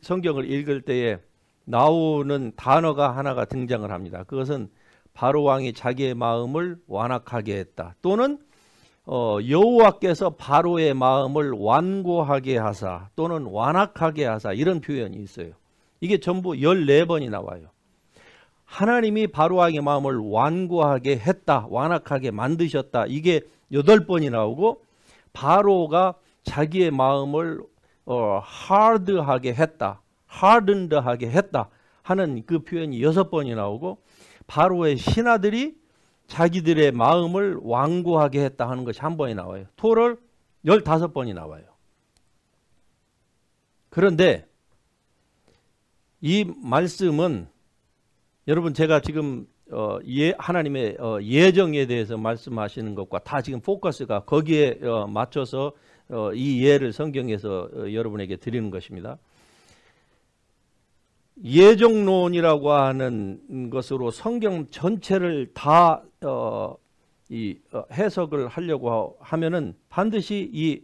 성경을 읽을 때에 나오는 단어가 하나가 등장을 합니다. 그것은 바로왕이 자기의 마음을 완악하게 했다. 또는 여호와께서 바로의 마음을 완고하게 하사 또는 완악하게 하사 이런 표현이 있어요. 이게 전부 14번이 나와요. 하나님이 바로왕의 마음을 완고하게 했다. 완악하게 만드셨다. 이게 8번이 나오고 바로가 자기의 마음을 하드하게 했다. 하든드하게 했다 하는 그 표현이 6번이 나오고 바로의 신하들이 자기들의 마음을 완고하게 했다 하는 것이 한 번이 나와요. 토럴 15번이 나와요. 그런데 이 말씀은 여러분 제가 지금 하나님의 예정에 대해서 말씀하시는 것과 다 지금 포커스가 거기에 맞춰서 이 예를 성경에서 여러분에게 드리는 것입니다. 예정론이라고 하는 것으로 성경 전체를 다 해석을 하려고 하면은 반드시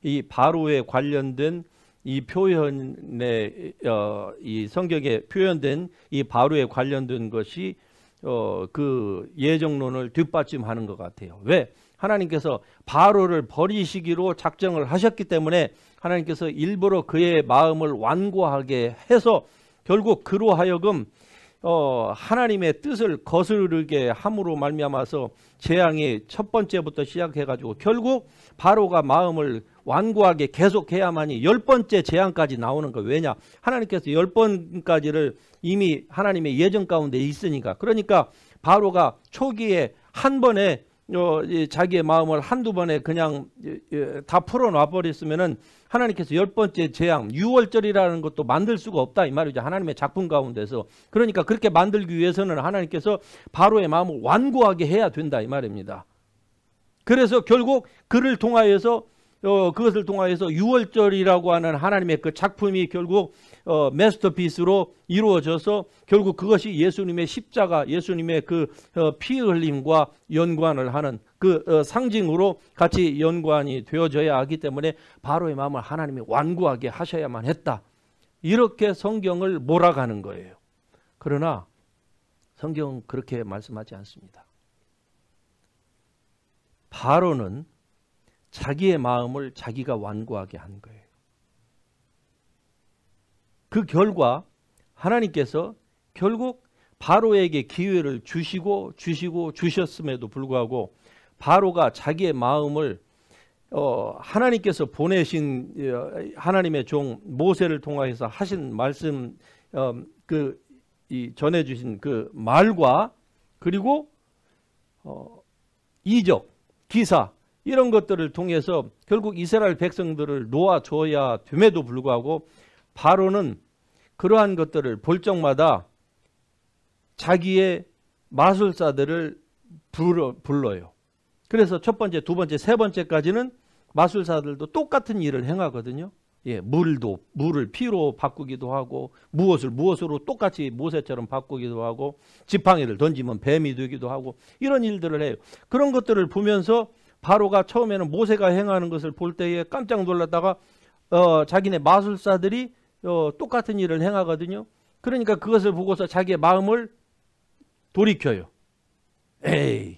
이 바로에 관련된 이 표현에 이 성경에 표현된 이 바로에 관련된 것이 그 예정론을 뒷받침하는 것 같아요. 왜? 하나님께서 바로를 버리시기로 작정을 하셨기 때문에 하나님께서 일부러 그의 마음을 완고하게 해서 결국 그로 하여금 하나님의 뜻을 거스르게 함으로 말미암아서 재앙이 첫 번째부터 시작해가지고 결국 바로가 마음을 완고하게 계속해야만이 10번째 재앙까지 나오는 거. 왜냐? 하나님께서 10번까지를 이미 하나님의 예정 가운데 있으니까. 그러니까 바로가 초기에 한 번에 자기의 마음을 한두 번에 그냥 다 풀어놔 버렸으면은 하나님께서 10번째 재앙, 6월절이라는 것도 만들 수가 없다 이 말이죠. 하나님의 작품 가운데서. 그러니까 그렇게 만들기 위해서는 하나님께서 바로의 마음을 완고하게 해야 된다 이 말입니다. 그래서 결국 그를 통하여서 그것을 통하여서 6월절이라고 하는 하나님의 그 작품이 결국 마스터피스로 이루어져서 결국 그것이 예수님의 십자가, 예수님의 그 피 흘림과 연관을 하는 그 상징으로 같이 연관이 되어져야 하기 때문에 바로의 마음을 하나님이 완고하게 하셔야만 했다. 이렇게 성경을 몰아가는 거예요. 그러나 성경은 그렇게 말씀하지 않습니다. 바로는 자기의 마음을 자기가 완고하게 한 거예요. 그 결과 하나님께서 결국 바로에게 기회를 주셨음에도 불구하고 바로가 자기의 마음을 하나님께서 보내신 하나님의 종 모세를 통해서 하신 말씀 전해주신 그 말과 그리고 이적, 기사 이런 것들을 통해서 결국 이스라엘 백성들을 놓아줘야 됨에도 불구하고 바로는 그러한 것들을 볼 적마다 자기의 마술사들을 불러요. 그래서 첫 번째, 두 번째, 세 번째까지는 마술사들도 똑같은 일을 행하거든요. 예, 물을 피로 바꾸기도 하고 무엇으로 똑같이 모세처럼 바꾸기도 하고 지팡이를 던지면 뱀이 되기도 하고 이런 일들을 해요. 그런 것들을 보면서 바로가 처음에는 모세가 행하는 것을 볼 때에 깜짝 놀랐다가 자기네 마술사들이 똑같은 일을 행하거든요. 그러니까 그것을 보고서 자기의 마음을 돌이켜요. 에이,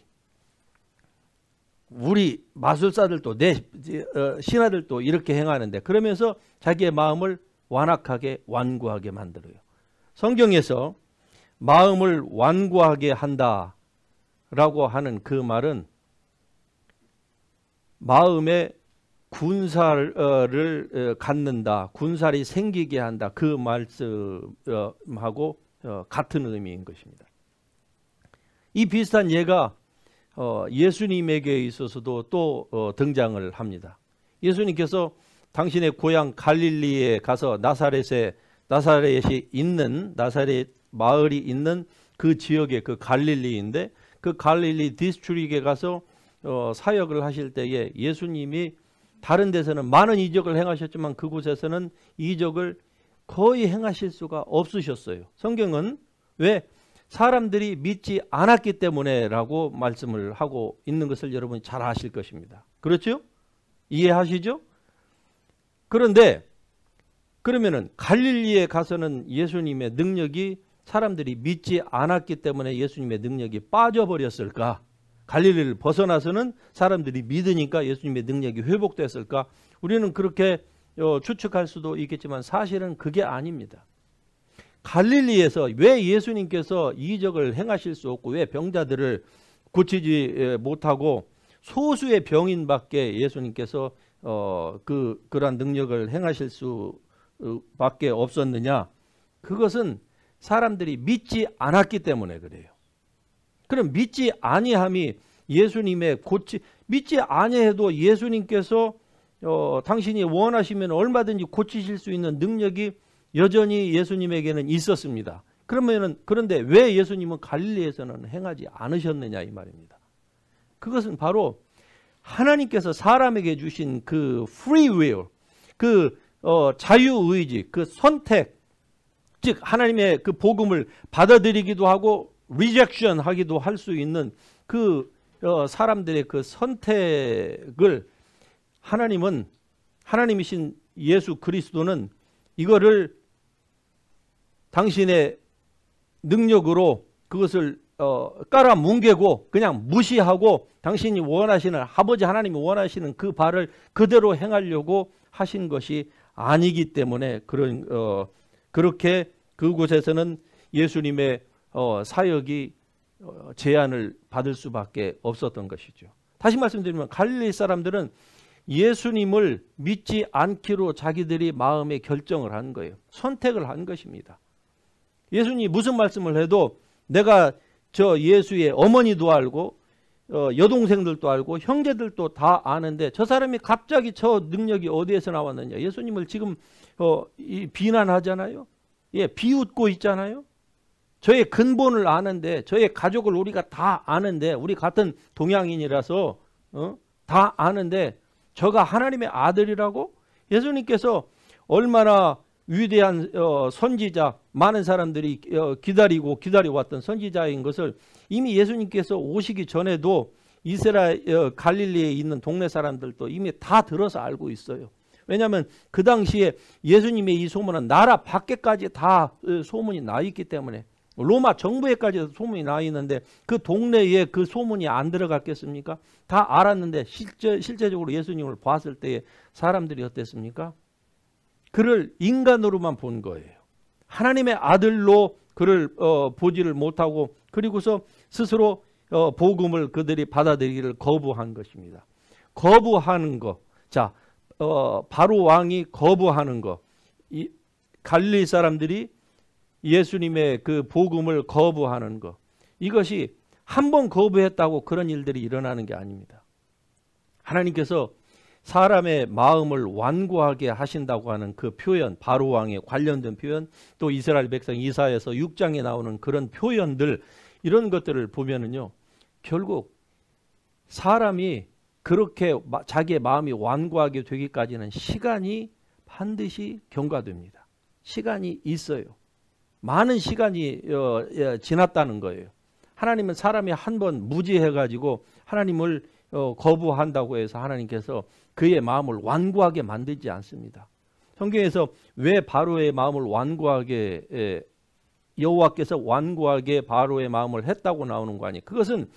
우리 마술사들도 내 신하들도 이렇게 행하는데 그러면서 자기의 마음을 완고하게 만들어요. 성경에서 마음을 완고하게 한다라고 하는 그 말은 마음에 군사를 갖는다, 군살이 생기게 한다 그 말씀하고 같은 의미인 것입니다. 이 비슷한 예가 예수님에게 있어서도 또 등장을 합니다. 예수님께서 당신의 고향 갈릴리에 가서 나사렛이 있는 나사렛 마을이 있는 그 지역의 그 갈릴리인데 그 갈릴리 디스트릭에 가서 사역을 하실 때에 예수님이 다른 데서는 많은 이적을 행하셨지만 그곳에서는 이적을 거의 행하실 수가 없으셨어요. 성경은 왜? 사람들이 믿지 않았기 때문에 라고 말씀을 하고 있는 것을 여러분이 잘 아실 것입니다. 그렇죠? 이해하시죠? 그런데 그러면은 갈릴리에 가서는 예수님의 능력이 사람들이 믿지 않았기 때문에 예수님의 능력이 빠져버렸을까? 갈릴리를 벗어나서는 사람들이 믿으니까 예수님의 능력이 회복됐을까? 우리는 그렇게 추측할 수도 있겠지만 사실은 그게 아닙니다. 갈릴리에서 왜 예수님께서 이적을 행하실 수 없고 왜 병자들을 고치지 못하고 소수의 병인밖에 예수님께서 그러한 능력을 행하실 수밖에 없었느냐? 그것은 사람들이 믿지 않았기 때문에 그래요. 그럼 믿지 아니함이 예수님의 믿지 아니해도 예수님께서 당신이 원하시면 얼마든지 고치실 수 있는 능력이 여전히 예수님에게는 있었습니다. 그런데 왜 예수님은 갈릴리에서는 행하지 않으셨느냐 이 말입니다. 그것은 바로 하나님께서 사람에게 주신 그 free will, 그 자유의지, 그 선택, 즉 하나님의 그 복음을 받아들이기도 하고 rejection 하기도 할 수 있는 그 사람들의 그 선택을 하나님이신 예수 그리스도는 이거를 당신의 능력으로 그것을 깔아뭉개고 그냥 무시하고 당신이 원하시는, 아버지 하나님이 원하시는 그 바를 그대로 행하려고 하신 것이 아니기 때문에 그렇게 그곳에서는 예수님의 사역이 제한을 받을 수밖에 없었던 것이죠. 다시 말씀드리면 갈릴리 사람들은 예수님을 믿지 않기로 자기들이 마음에 결정을 한 거예요. 선택을 한 것입니다. 예수님이 무슨 말씀을 해도 내가 저 예수의 어머니도 알고 여동생들도 알고 형제들도 다 아는데 저 사람이 갑자기 저 능력이 어디에서 나왔느냐. 예수님을 지금 비난하잖아요. 예, 비웃고 있잖아요. 저의 근본을 아는데, 저의 가족을 우리가 다 아는데, 우리 같은 동양인이라서 다 아는데 저가 하나님의 아들이라고? 예수님께서 얼마나 위대한 선지자, 많은 사람들이 기다려왔던 선지자인 것을 이미 예수님께서 오시기 전에도 이스라엘 갈릴리에 있는 동네 사람들도 이미 다 들어서 알고 있어요. 왜냐하면 그 당시에 예수님의 이 소문은 나라 밖에까지 다 소문이 나 있기 때문에, 로마 정부에까지 소문이 나 있는데 그 동네에 그 소문이 안 들어갔겠습니까? 다 알았는데 실제적으로 예수님을 봤을 때에 사람들이 어땠습니까? 그를 인간으로만 본 거예요. 하나님의 아들로 그를 보지를 못하고, 그리고서 스스로 복음을 그들이 받아들이기를 거부한 것입니다. 거부하는 거. 자, 바로 왕이 거부하는 거. 이 갈릴리 사람들이 예수님의 그 복음을 거부하는 거. 이것이 한 번 거부했다고 그런 일들이 일어나는 게 아닙니다. 하나님께서 사람의 마음을 완고하게 하신다고 하는 그 표현, 바로 왕에 관련된 표현, 또 이스라엘 백성 이사야서 6장에 나오는 그런 표현들, 이런 것들을 보면은요, 결국 사람이 그렇게 자기의 마음이 완고하게 되기까지는 시간이 반드시 경과됩니다. 시간이 있어요. 많은 시간이 지났다는 거예요. 하나님은 사람이 한 번 무지해가지고 하나님을 거부한다고 해서 하나님께서 그의 마음을 완고하게 만들지 않습니다. 성경에서 왜 바로의 마음을 완고하게, 여호와께서 완고하게 바로의 마음을 했다고 나오는 거 아니에요. 그것은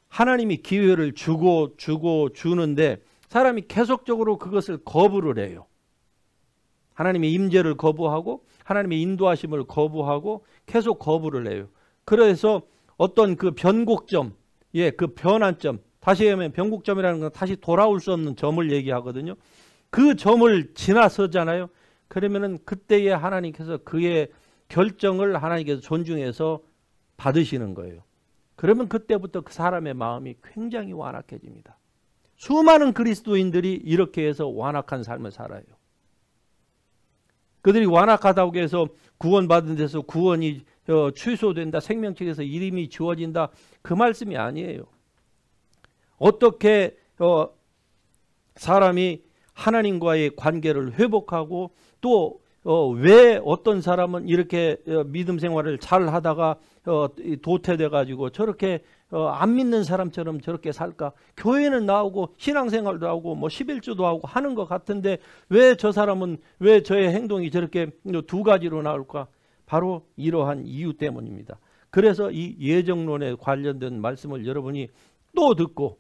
하나님이 기회를 주는데 사람이 계속적으로 그것을 거부를 해요. 하나님의 임재를 거부하고 하나님의 인도하심을 거부하고 계속 거부를 해요. 그래서 어떤 그 변곡점, 그 변환점, 다시 하면 변곡점이라는 건 다시 돌아올 수 없는 점을 얘기하거든요. 그 점을 지나서잖아요. 그러면은 그때에 하나님께서 그의 결정을 하나님께서 존중해서 받으시는 거예요. 그러면 그때부터 그 사람의 마음이 굉장히 완악해집니다. 수많은 그리스도인들이 이렇게 해서 완악한 삶을 살아요. 그들이 완악하다고 해서 구원받은 데서 구원이 취소된다, 생명책에서 이름이 지워진다, 그 말씀이 아니에요. 어떻게 사람이 하나님과의 관계를 회복하고 또 왜 어떤 사람은 이렇게 믿음 생활을 잘 하다가 도태돼 가지고 저렇게 안 믿는 사람처럼 저렇게 살까? 교회는 나오고 신앙생활도 하고 뭐 11조도 하고 하는 것 같은데 왜 저 사람은, 왜 저의 행동이 저렇게 두 가지로 나올까? 바로 이러한 이유 때문입니다. 그래서 이 예정론에 관련된 말씀을 여러분이 또 듣고,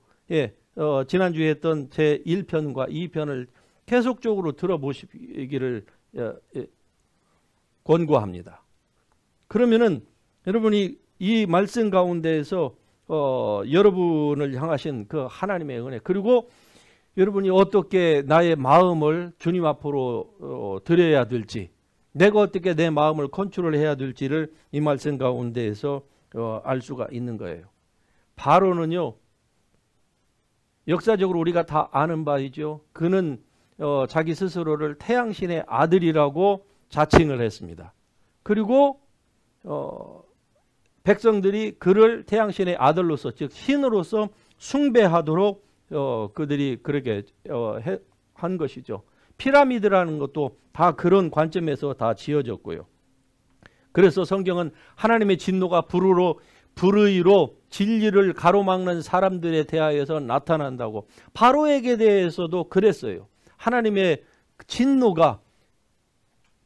지난주에 했던 제 1편과 2편을 계속적으로 들어보시기를 권고합니다. 그러면은 여러분이 이 말씀 가운데에서 여러분을 향하신 그 하나님의 은혜, 그리고 여러분이 어떻게 나의 마음을 주님 앞으로 드려야 될지, 내가 어떻게 내 마음을 컨트롤해야 될지를 이 말씀 가운데에서 알 수가 있는 거예요. 바로는요, 역사적으로 우리가 다 아는 바이죠. 그는 자기 스스로를 태양신의 아들이라고 자칭을 했습니다. 그리고 백성들이 그를 태양신의 아들로서, 즉 신으로서 숭배하도록 그들이 그렇게 한 것이죠. 피라미드라는 것도 다 그런 관점에서 다 지어졌고요. 그래서 성경은 하나님의 진노가 불의로 진리를 가로막는 사람들에 대하여서 나타난다고, 바로에게 대해서도 그랬어요. 하나님의 진노가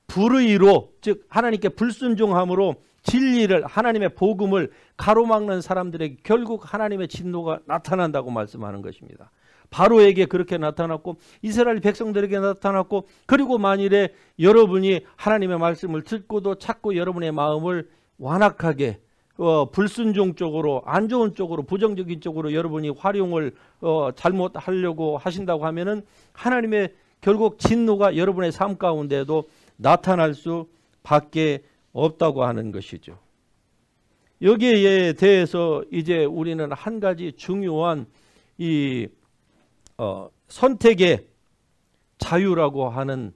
불의로, 즉 하나님께 불순종함으로 진리를, 하나님의 복음을 가로막는 사람들에게 결국 하나님의 진노가 나타난다고 말씀하는 것입니다. 바로에게 그렇게 나타났고 이스라엘 백성들에게 나타났고, 그리고 만일에 여러분이 하나님의 말씀을 듣고도 자꾸 여러분의 마음을 완악하게 불순종 쪽으로, 안 좋은 쪽으로, 부정적인 쪽으로 여러분이 활용을 잘못하려고 하신다고 하면은 하나님의 결국 진노가 여러분의 삶 가운데도 나타날 수밖에 없다고 하는 것이죠. 여기에 대해서 이제 우리는 한 가지 중요한 이 선택의 자유라고 하는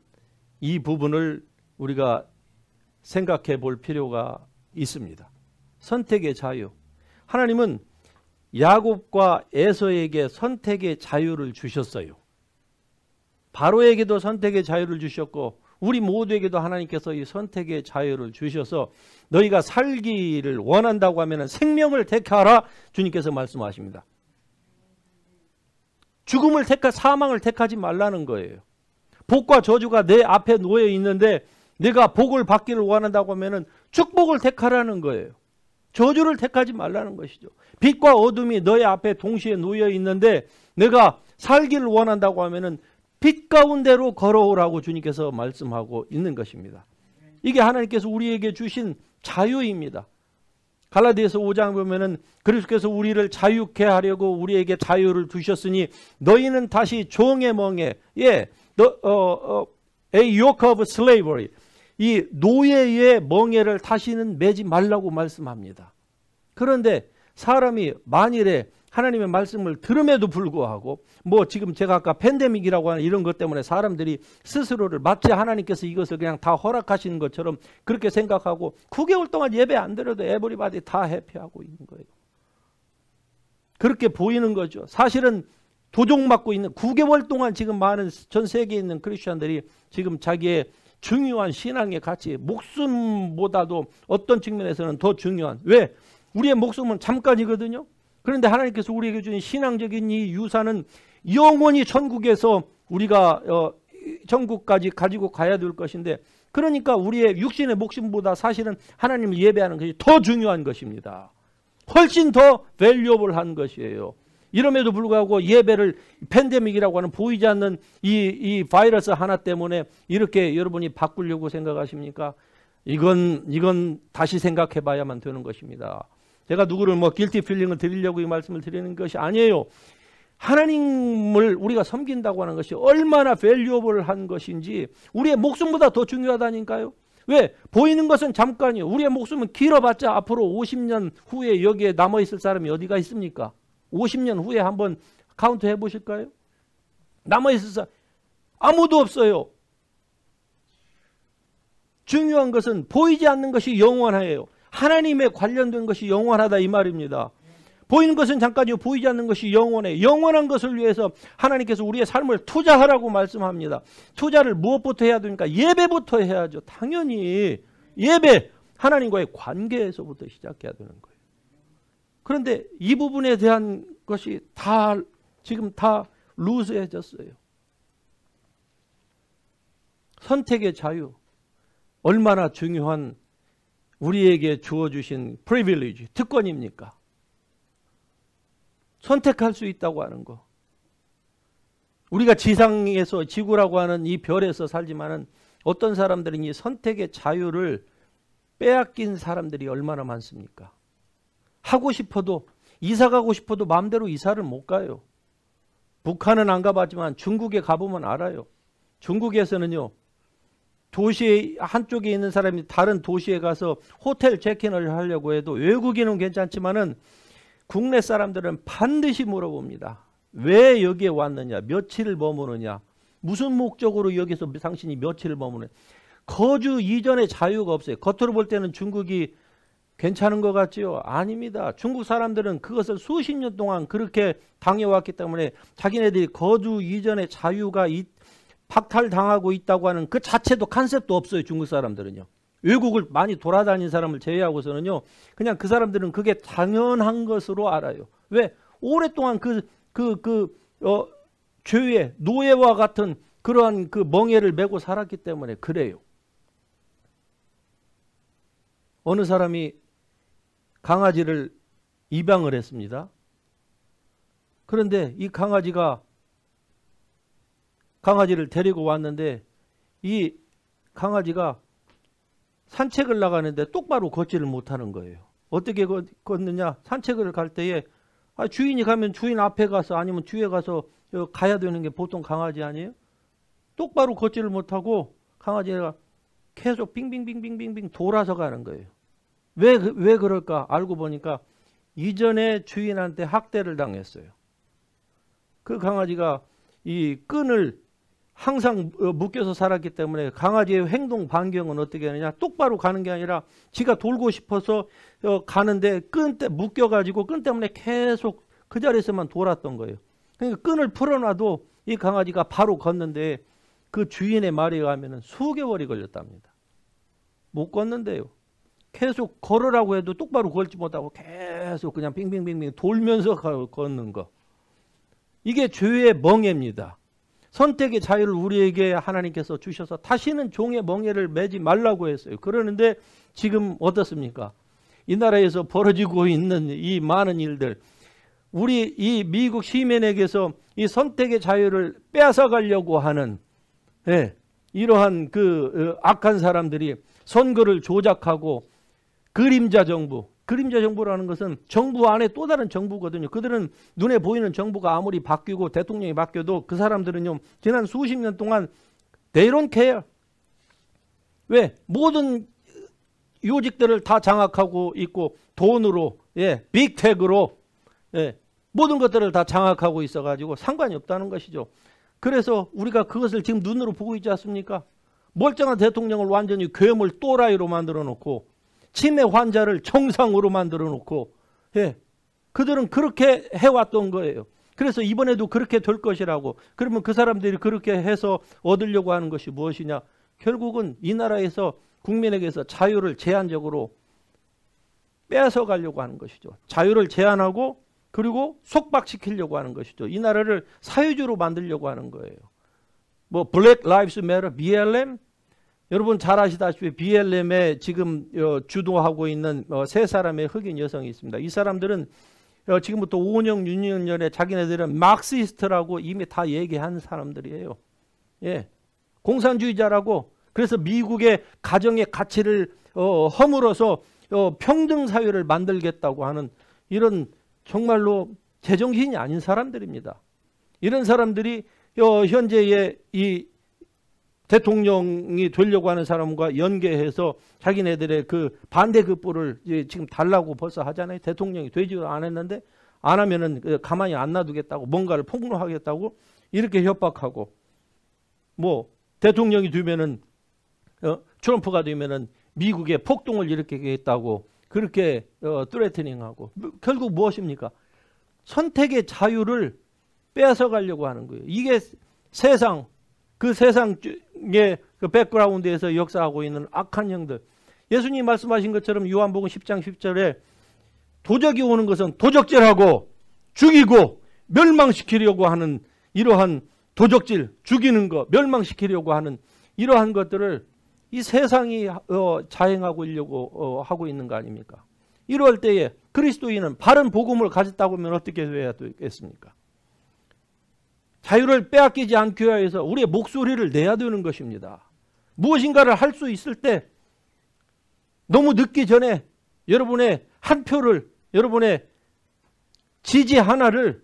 이 부분을 우리가 생각해 볼 필요가 있습니다. 선택의 자유. 하나님은 야곱과 에서에게 선택의 자유를 주셨어요. 바로에게도 선택의 자유를 주셨고 우리 모두에게도 하나님께서 이 선택의 자유를 주셔서 너희가 살기를 원한다고 하면 생명을 택하라, 주님께서 말씀하십니다. 죽음을 사망을 택하지 말라는 거예요. 복과 저주가 내 앞에 놓여 있는데 내가 복을 받기를 원한다고 하면 축복을 택하라는 거예요. 저주를 택하지 말라는 것이죠. 빛과 어둠이 너의 앞에 동시에 놓여 있는데 내가 살기를 원한다고 하면 빛 가운데로 걸어오라고 주님께서 말씀하고 있는 것입니다. 이게 하나님께서 우리에게 주신 자유입니다. 갈라디아서 5장 보면은 그리스도께서 우리를 자유케 하려고 우리에게 자유를 두셨으니 너희는 다시 종의 멍에, a yoke of slavery, 이 노예의 멍에를 다시는 매지 말라고 말씀합니다. 그런데 사람이 만일에 하나님의 말씀을 들음에도 불구하고 지금 제가 아까 팬데믹이라고 하는 이런 것 때문에 사람들이 스스로를 마치 하나님께서 이것을 그냥 다 허락하시는 것처럼 그렇게 생각하고 9개월 동안 예배 안 드려도 에브리바디 다 해피하고 있는 거예요. 그렇게 보이는 거죠. 사실은 도종맞고 있는 9개월 동안 지금 많은 전 세계에 있는 크리스천들이 지금 자기의 중요한 신앙의 가치, 목숨보다도 어떤 측면에서는 더 중요한, 왜? 우리의 목숨은 잠깐이거든요. 그런데 하나님께서 우리에게 주신 신앙적인 이 유산은 영원히 천국에서 우리가 천국까지 가지고 가야 될 것인데, 그러니까 우리의 육신의 목숨보다 사실은 하나님을 예배하는 것이 더 중요한 것입니다. 훨씬 더 밸류어블한 것이에요. 이럼에도 불구하고 예배를 팬데믹이라고 하는 보이지 않는 이 바이러스 하나 때문에 이렇게 여러분이 바꾸려고 생각하십니까? 이건 다시 생각해 봐야만 되는 것입니다. 제가 누구를 길티 필링을 드리려고 이 말씀을 드리는 것이 아니에요. 하나님을 우리가 섬긴다고 하는 것이 얼마나 밸류어블한 것인지, 우리의 목숨보다 더 중요하다니까요. 왜? 보이는 것은 잠깐이요. 우리의 목숨은 길어봤자 앞으로 50년 후에 여기에 남아있을 사람이 어디가 있습니까? 50년 후에 한번 카운트 해보실까요? 남아있을 사람 아무도 없어요. 중요한 것은 보이지 않는 것이 영원해요. 하나님에 관련된 것이 영원하다 이 말입니다. 보이는 것은 잠깐이요, 보이지 않는 것이 영원해. 영원한 것을 위해서 하나님께서 우리의 삶을 투자하라고 말씀합니다. 투자를 무엇부터 해야 됩니까? 예배부터 해야죠. 당연히 예배, 하나님과의 관계에서부터 시작해야 되는 거예요. 그런데 이 부분에 대한 것이 지금 다 루즈해졌어요. 선택의 자유, 얼마나 중요한 우리에게 주어주신 프리빌리지, 특권입니까? 선택할 수 있다고 하는 거. 우리가 지상에서, 지구라고 하는 이 별에서 살지만은 어떤 사람들은 이 선택의 자유를 빼앗긴 사람들이 얼마나 많습니까? 하고 싶어도, 이사 가고 싶어도 마음대로 이사를 못 가요. 북한은 안 가봤지만 중국에 가보면 알아요. 중국에서는요, 도시의 한쪽에 있는 사람이 다른 도시에 가서 호텔 체크인을 하려고 해도 외국인은 괜찮지만은 국내 사람들은 반드시 물어봅니다. 왜 여기에 왔느냐, 며칠을 머무느냐, 무슨 목적으로 여기서 당신이 며칠을 머무는 거주 이전의 자유가 없어요. 겉으로 볼 때는 중국이 괜찮은 것 같지요? 아닙니다. 중국 사람들은 그것을 수십 년 동안 그렇게 당해왔기 때문에 자기네들이 거주 이전의 자유가 박탈당하고 있다고 하는 그 자체도 컨셉도 없어요. 중국 사람들은요. 외국을 많이 돌아다닌 사람을 제외하고서는요. 그냥 그 사람들은 그게 당연한 것으로 알아요. 왜? 오랫동안 죄의 노예와 같은 그러한 그 멍에를 메고 살았기 때문에 그래요. 어느 사람이 강아지를 입양을 했습니다. 그런데 이 강아지를 데리고 왔는데 이 강아지가 산책을 나가는데 똑바로 걷지를 못하는 거예요. 어떻게 걷느냐? 산책을 갈 때에 주인이 가면 주인 앞에 가서 아니면 뒤에 가서 가야 되는 게 보통 강아지 아니에요? 똑바로 걷지를 못하고 강아지가 계속 빙빙빙빙빙빙 돌아서 가는 거예요. 왜 그럴까? 알고 보니까 이전에 주인한테 학대를 당했어요. 그 강아지가 이 끈을 항상 묶여서 살았기 때문에 강아지의 행동 반경은 어떻게 하느냐? 똑바로 가는 게 아니라 지가 돌고 싶어서 가는데 묶여가지고 끈 때문에 계속 그 자리에서만 돌았던 거예요. 그러니까 끈을 풀어놔도 이 강아지가 바로 걷는데 그 주인의 말에 의하면 수개월이 걸렸답니다. 못 걷는데요. 계속 걸으라고 해도 똑바로 걸지 못하고 계속 그냥 빙빙빙빙 돌면서 걷는 거. 이게 죄의 멍에입니다. 선택의 자유를 우리에게 하나님께서 주셔서 다시는 종의 멍에를 매지 말라고 했어요. 그러는데 지금 어떻습니까? 이 나라에서 벌어지고 있는 이 많은 일들, 우리 이 미국 시민에게서 이 선택의 자유를 빼앗아가려고 하는 이러한 그 악한 사람들이 선거를 조작하고 그림자 정부라는 것은 정부 안에 또 다른 정부거든요. 그들은 눈에 보이는 정부가 아무리 바뀌고 대통령이 바뀌어도 그 사람들은요, 지난 수십 년 동안 they don't care. 왜? 모든 요직들을 다 장악하고 있고 돈으로, 빅텍으로 모든 것들을 다 장악하고 있어가지고 상관이 없다는 것이죠. 그래서 우리가 그것을 지금 눈으로 보고 있지 않습니까? 멀쩡한 대통령을 완전히 괴물 또라이로 만들어 놓고 치매 환자를 정상으로 만들어 놓고 그들은 그렇게 해왔던 거예요. 그래서 이번에도 그렇게 될 것이라고. 그러면 그 사람들이 그렇게 해서 얻으려고 하는 것이 무엇이냐? 결국은 이 나라에서 국민에게서 자유를 제한적으로 빼앗아 가려고 하는 것이죠. 자유를 제한하고 그리고 속박시키려고 하는 것이죠. 이 나라를 사회주의로 만들려고 하는 거예요. 뭐 Black Lives Matter, BLM? 여러분 잘 아시다시피 BLM에 지금 주도하고 있는 세 사람의 흑인 여성이 있습니다. 이 사람들은 지금부터 5년, 6년 전에 자기네들은 막시스트라고 이미 다 얘기한 사람들이에요. 공산주의자라고. 그래서 미국의 가정의 가치를 허물어서 평등 사회를 만들겠다고 하는 이런 정말로 제정신이 아닌 사람들입니다. 이런 사람들이 현재의 이 대통령이 되려고 하는 사람과 연계해서 자기네들의 그 반대급부를 지금 달라고 벌써 하잖아요. 대통령이 되지도 않았는데 안 하면은 가만히 안 놔두겠다고 뭔가를 폭로하겠다고 이렇게 협박하고 뭐 대통령이 되면은 트럼프가 되면은 미국에 폭동을 일으키겠다고 그렇게 트레이닝하고 결국 무엇입니까? 선택의 자유를 빼앗아 가려고 하는 거예요. 이게 세상의 그 백그라운드에서 역사하고 있는 악한 형들. 예수님 말씀하신 것처럼 요한복음 10장 10절에 도적이 오는 것은 도적질하고 죽이고 멸망시키려고 하는 이러한 도적질, 죽이는 것, 멸망시키려고 하는 이러한 것들을 이 세상이 자행하고 있려고 하고 있는 거 아닙니까? 이럴 때에 그리스도인은 바른 복음을 가졌다고 하면 어떻게 해야 되겠습니까? 자유를 빼앗기지 않기 위해서 우리의 목소리를 내야 되는 것입니다. 무엇인가를 할 수 있을 때 너무 늦기 전에 여러분의 한 표를, 여러분의 지지 하나를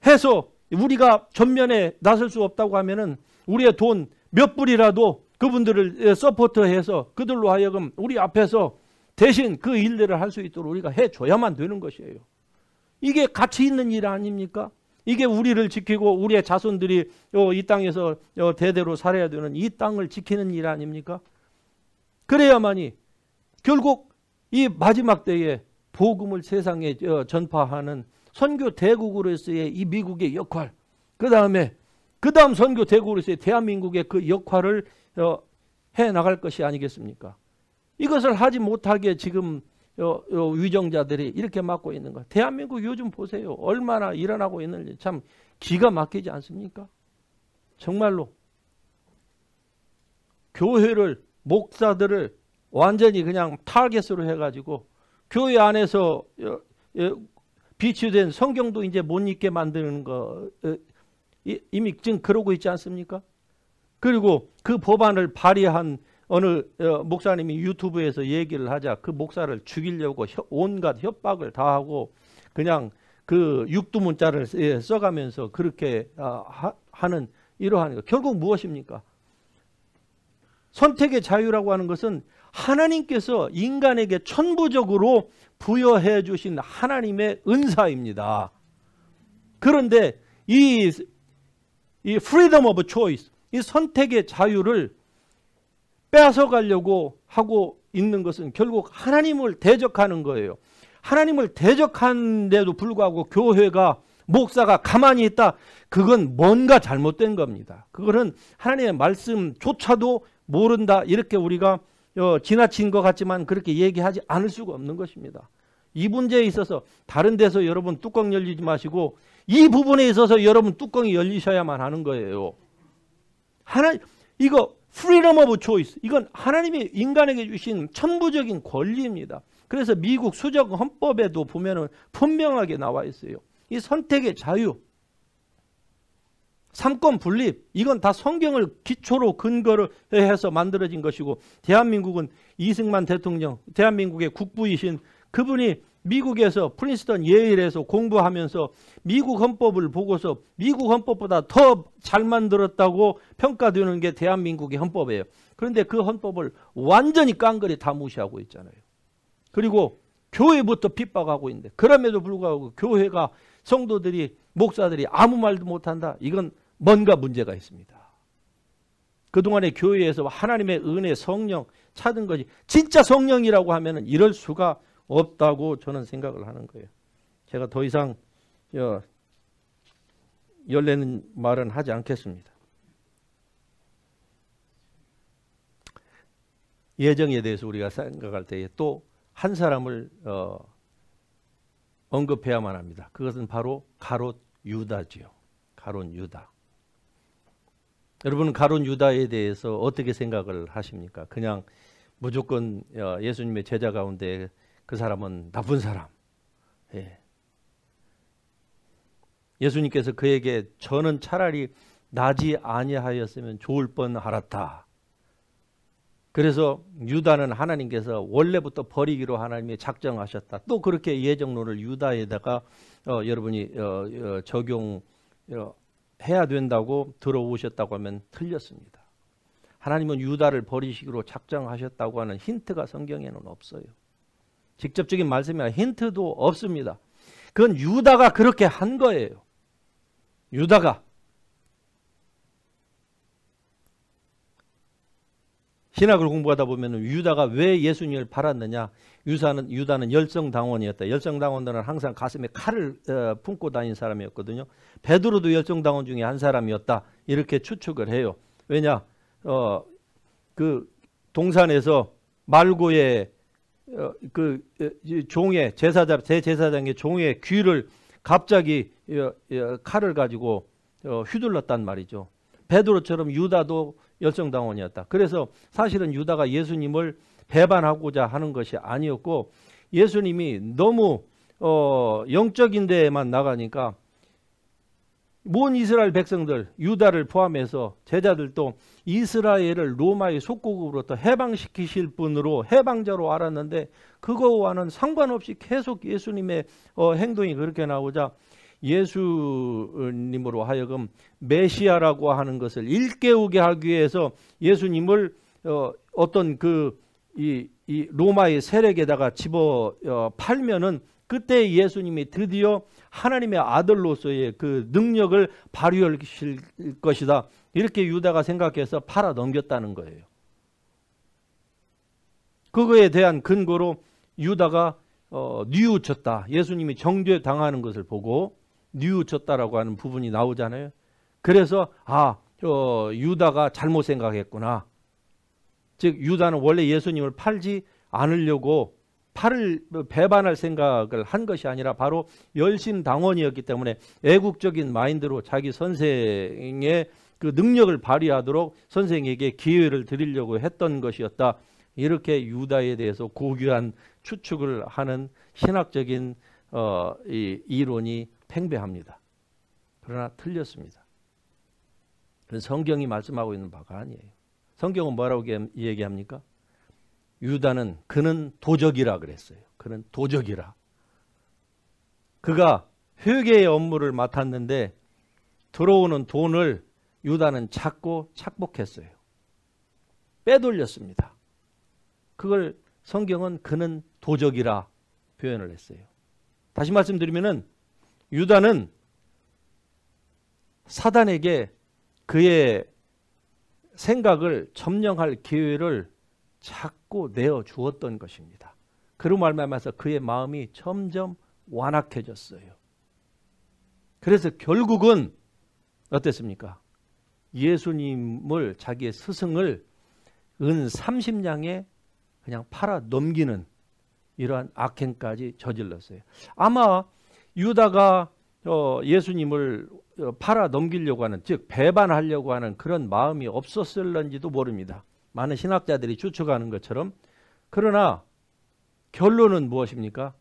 해서 우리가 전면에 나설 수 없다고 하면은 우리의 돈 몇 불이라도 그분들을 서포트해서 그들로 하여금 우리 앞에서 대신 그 일들을 할 수 있도록 우리가 해줘야만 되는 것이에요. 이게 가치 있는 일 아닙니까? 이게 우리를 지키고 우리의 자손들이 이 땅에서 대대로 살아야 되는 이 땅을 지키는 일 아닙니까? 그래야만이 결국 이 마지막 때에 복음을 세상에 전파하는 선교 대국으로서의 이 미국의 역할, 그 다음 선교 대국으로서의 대한민국의 그 역할을 해 나갈 것이 아니겠습니까? 이것을 하지 못하게 지금 위정자들이 이렇게 막고 있는 것. 대한민국 요즘 보세요. 얼마나 일어나고 있는지 참 기가 막히지 않습니까? 정말로 교회를, 목사들을 완전히 그냥 타겟으로 해가지고 교회 안에서 비치된 성경도 이제 못 읽게 만드는 거 이미 지금 그러고 있지 않습니까? 그리고 그 법안을 발의한 어느 목사님이 유튜브에서 얘기를 하자 그 목사를 죽이려고 온갖 협박을 다 하고 그냥 그 육두문자를 써가면서 그렇게 하는 이러한 것. 결국 무엇입니까? 선택의 자유라고 하는 것은 하나님께서 인간에게 천부적으로 부여해 주신 하나님의 은사입니다. 그런데 이 freedom of choice, 이 선택의 자유를 뺏어가려고 하고 있는 것은 결국 하나님을 대적하는 거예요. 하나님을 대적하는데도 불구하고 교회가, 목사가 가만히 있다. 그건 뭔가 잘못된 겁니다. 그거는 하나님의 말씀조차도 모른다. 이렇게 우리가 지나친 것 같지만 그렇게 얘기하지 않을 수가 없는 것입니다. 이 문제에 있어서 다른 데서 여러분 뚜껑 열리지 마시고 이 부분에 있어서 여러분 뚜껑이 열리셔야만 하는 거예요. 이거 freedom of choice, 이건 하나님이 인간에게 주신 천부적인 권리입니다. 그래서 미국 수정 헌법에도 보면은 분명하게 나와 있어요. 이 선택의 자유, 삼권 분립, 이건 다 성경을 기초로 근거로 해서 만들어진 것이고, 대한민국은 이승만 대통령, 대한민국의 국부이신 그분이 미국에서 프린스턴 예일에서 공부하면서 미국 헌법을 보고서 미국 헌법보다 더 잘 만들었다고 평가되는 게 대한민국의 헌법이에요. 그런데 그 헌법을 완전히 깡그리 다 무시하고 있잖아요. 그리고 교회부터 핍박하고 있는데, 그럼에도 불구하고 교회가, 성도들이, 목사들이 아무 말도 못한다. 이건 뭔가 문제가 있습니다. 그동안에 교회에서 하나님의 은혜, 성령 찾은 것이 진짜 성령이라고 하면 이럴 수가 없다고 저는 생각을 하는 거예요. 제가 더 이상 열내는 말은 하지 않겠습니다. 예정에 대해서 우리가 생각할 때에 또 한 사람을 언급해야만 합니다. 그것은 바로 가롯 유다지요. 가롯 유다. 여러분은 가롯 유다에 대해서 어떻게 생각을 하십니까? 그냥 무조건 예수님의 제자 가운데 그 사람은 나쁜 사람. 예. 예수님께서 그에게 저는 차라리 나지 아니하였으면 좋을 뻔 알았다. 그래서 유다는 하나님께서 원래부터 버리기로 하나님이 작정하셨다. 또 그렇게 예정론을 유다에다가 여러분이 적용해야 된다고 들어오셨다고 하면 틀렸습니다. 하나님은 유다를 버리시기로 작정하셨다고 하는 힌트가 성경에는 없어요. 직접적인 말씀이나 힌트도 없습니다. 그건 유다가 그렇게 한 거예요. 유다가. 신학을 공부하다 보면 유다가 왜 예수님을 팔았느냐. 유다는 열성당원이었다. 열성당원들은 항상 가슴에 칼을 품고 다닌 사람이었거든요. 베드로도 열성당원 중에 한 사람이었다. 이렇게 추측을 해요. 왜냐? 그 동산에서 말고의 그 종의 대제사장의 종의 귀를 갑자기 칼을 가지고 휘둘렀단 말이죠. 베드로처럼 유다도 열성당원이었다. 그래서 사실은 유다가 예수님을 배반하고자 하는 것이 아니었고, 예수님이 너무 영적인 데에만 나가니까 모든 이스라엘 백성들, 유다를 포함해서 제자들도 이스라엘을 로마의 속국으로부터 해방시키실 분으로, 해방자로 알았는데 그거와는 상관없이 계속 예수님의 행동이 그렇게 나오자 예수님으로 하여금 메시아라고 하는 것을 일깨우게 하기 위해서 예수님을 어떤 이 로마의 세력에다가 집어 팔면은 그때 예수님이 드디어 하나님의 아들로서의 그 능력을 발휘하실 것이다. 이렇게 유다가 생각해서 팔아 넘겼다는 거예요. 그거에 대한 근거로 유다가 뉘우쳤다. 예수님이 정죄당하는 것을 보고 뉘우쳤다라고 하는 부분이 나오잖아요. 그래서 유다가 잘못 생각했구나. 즉 유다는 원래 예수님을 팔지 않으려고 배반할 생각을 한 것이 아니라 바로 열심당원이었기 때문에 애국적인 마인드로 자기 선생의 그 능력을 발휘하도록 선생에게 기회를 드리려고 했던 것이었다. 이렇게 유다에 대해서 고귀한 추측을 하는 신학적인 이론이 팽배합니다. 그러나 틀렸습니다. 그래서 성경이 말씀하고 있는 바가 아니에요. 성경은 뭐라고 얘기합니까? 유다는 그는 도적이라 그랬어요. 그는 도적이라. 그가 회계의 업무를 맡았는데 들어오는 돈을 유다는 찾고 착복했어요. 빼돌렸습니다. 그걸 성경은 그는 도적이라 표현을 했어요. 다시 말씀드리면은 유다는 사단에게 그의 생각을 점령할 기회를 자꾸 내어 주었던 것입니다. 그로 말미암아서 그의 마음이 점점 완악해졌어요. 그래서 결국은 어땠습니까? 예수님을 자기의 스승을 은 30냥에 그냥 팔아 넘기는 이러한 악행까지 저질렀어요. 아마 유다가 예수님을 팔아 넘기려고 하는, 즉 배반하려고 하는 그런 마음이 없었을런지도 모릅니다. 많은 신학자들이 추측하는 것처럼. 그러나 결론은 무엇입니까?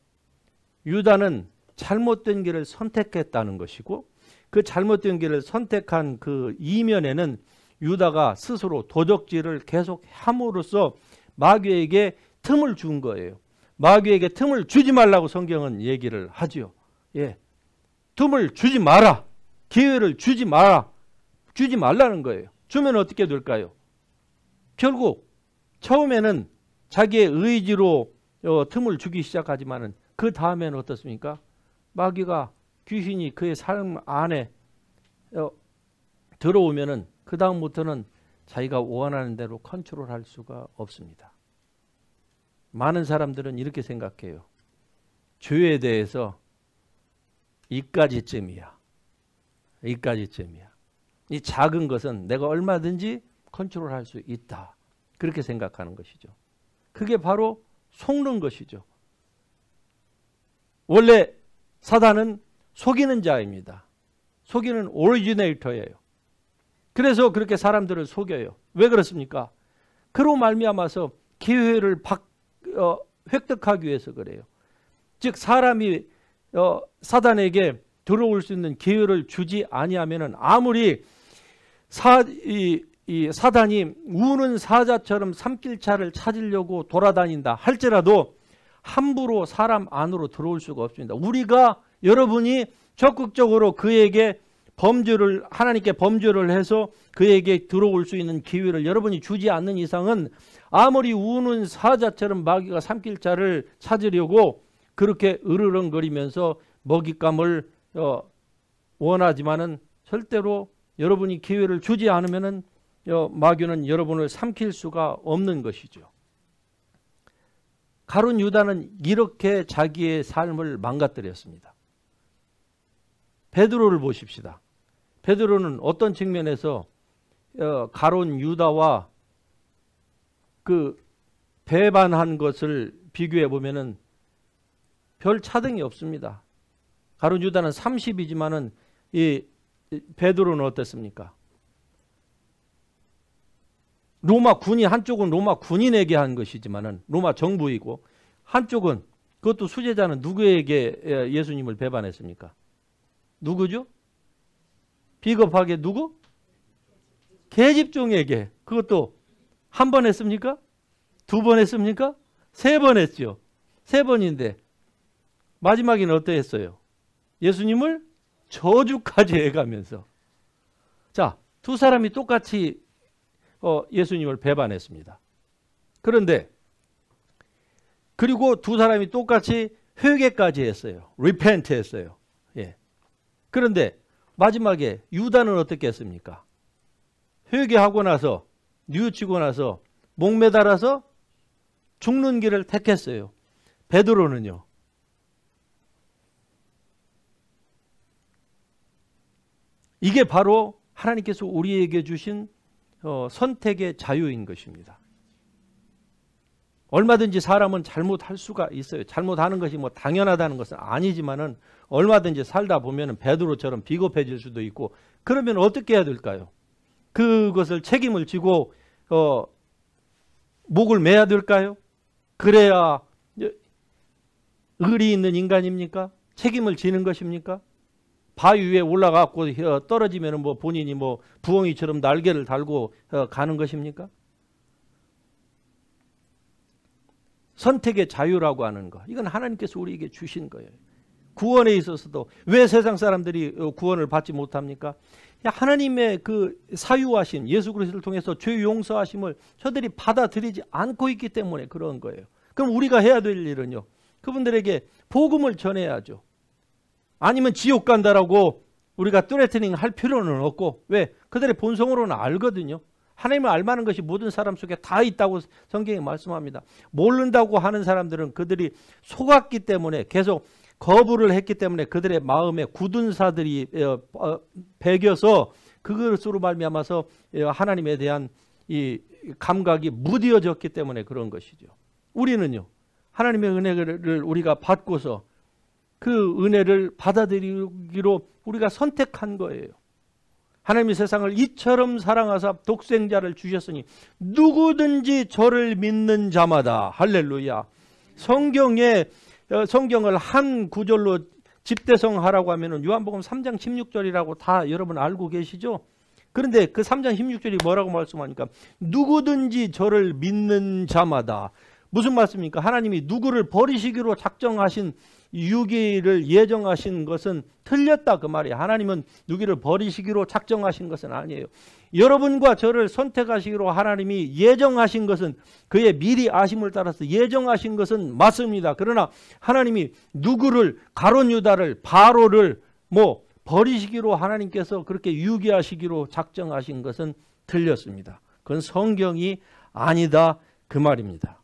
유다는 잘못된 길을 선택했다는 것이고, 그 잘못된 길을 선택한 그 이면에는 유다가 스스로 도적질을 계속 함으로써 마귀에게 틈을 준 거예요. 마귀에게 틈을 주지 말라고 성경은 얘기를 하죠. 예, 틈을 주지 마라. 기회를 주지 마라. 주지 말라는 거예요. 주면 어떻게 될까요? 결국 처음에는 자기의 의지로 틈을 주기 시작하지만은 그 다음에는 어떻습니까? 마귀가, 귀신이 그의 삶 안에 들어오면은 그 다음부터는 자기가 원하는 대로 컨트롤할 수가 없습니다. 많은 사람들은 이렇게 생각해요. 죄에 대해서 이까지쯤이야. 이까지쯤이야. 이 작은 것은 내가 얼마든지 컨트롤할 수 있다. 그렇게 생각하는 것이죠. 그게 바로 속는 것이죠. 원래 사단은 속이는 자입니다. 속이는 오리지네이터예요. 그래서 그렇게 사람들을 속여요. 왜 그렇습니까? 그로 말미암아서 기회를 획득하기 위해서 그래요. 즉 사람이 사단에게 들어올 수 있는 기회를 주지 아니하면은 아무리 사단이 우는 사자처럼 삼킬차를 찾으려고 돌아다닌다 할지라도 함부로 사람 안으로 들어올 수가 없습니다. 여러분이 적극적으로 그에게 하나님께 범죄를 해서 그에게 들어올 수 있는 기회를 여러분이 주지 않는 이상은 아무리 우는 사자처럼 마귀가 삼킬자를 찾으려고 그렇게 으르렁거리면서 먹잇감을 원하지만은 절대로 여러분이 기회를 주지 않으면은 마귀는 여러분을 삼킬 수가 없는 것이죠. 가룟 유다는 이렇게 자기의 삶을 망가뜨렸습니다. 베드로를 보십시다. 베드로는 어떤 측면에서 가룟 유다와 그 배반한 것을 비교해 보면은 별 차등이 없습니다. 가룟 유다는 30이지만은 이 베드로는 어떻습니까? 로마 군이, 한쪽은 로마 군인에게 한 것이지만은 로마 정부이고, 한쪽은 그것도 수제자는 누구에게 예수님을 배반했습니까? 누구죠? 비겁하게 누구? 계집종에게. 그것도 한 번 했습니까? 두 번 했습니까? 세 번 했죠. 세 번인데 마지막에는 어떠했어요? 예수님을 저주까지 해가면서. 자, 두 사람이 똑같이 예수님을 배반했습니다. 그런데 그리고 두 사람이 똑같이 회개까지 했어요. repent 했어요. 예. 그런데 마지막에 유다는 어떻게 했습니까? 회개하고 나서 뉘우치고 나서 목매달아서 죽는 길을 택했어요. 베드로는요. 이게 바로 하나님께서 우리에게 주신 선택의 자유인 것입니다. 얼마든지 사람은 잘못할 수가 있어요. 잘못하는 것이 뭐 당연하다는 것은 아니지만은 얼마든지 살다 보면은 베드로처럼 비겁해질 수도 있고, 그러면 어떻게 해야 될까요? 그것을 책임을 지고 목을 매야 될까요? 그래야 의리 있는 인간입니까? 책임을 지는 것입니까? 바위 위에 올라가고 떨어지면 뭐 본인이 뭐 부엉이처럼 날개를 달고 가는 것입니까? 선택의 자유라고 하는 거, 이건 하나님께서 우리에게 주신 거예요. 구원에 있어서도 왜 세상 사람들이 구원을 받지 못합니까? 하나님의 그 사유하신 예수 그리스도를 통해서 죄 용서하심을 저들이 받아들이지 않고 있기 때문에 그런 거예요. 그럼 우리가 해야 될 일은요, 그분들에게 복음을 전해야죠. 아니면 지옥 간다라고 우리가 뚜레트닝 할 필요는 없고, 왜? 그들의 본성으로는 알거든요. 하나님을 알만한 것이 모든 사람 속에 다 있다고 성경이 말씀합니다. 모른다고 하는 사람들은 그들이 속았기 때문에, 계속 거부를 했기 때문에 그들의 마음에 굳은 사들이 배겨서 그것으로 말미암아서 하나님에 대한 이 감각이 무뎌졌기 때문에 그런 것이죠. 우리는요, 하나님의 은혜를 우리가 받고서 그 은혜를 받아들이기로 우리가 선택한 거예요. 하나님이 세상을 이처럼 사랑하사 독생자를 주셨으니 누구든지 저를 믿는 자마다, 할렐루야. 성경을 한 구절로 집대성하라고 하면은 요한복음 3장 16절이라고 다 여러분 알고 계시죠? 그런데 그 3장 16절이 뭐라고 말씀하니까 누구든지 저를 믿는 자마다, 무슨 말씀입니까? 하나님이 누구를 버리시기로 작정하신 유기를 예정하신 것은 틀렸다 그 말이에요. 하나님은 누구를 버리시기로 작정하신 것은 아니에요. 여러분과 저를 선택하시기로 하나님이 예정하신 것은, 그의 미리 아심을 따라서 예정하신 것은 맞습니다. 그러나 하나님이 누구를, 가룟 유다를, 바로를 뭐 버리시기로 하나님께서 그렇게 유기하시기로 작정하신 것은 틀렸습니다. 그건 성경이 아니다 그 말입니다.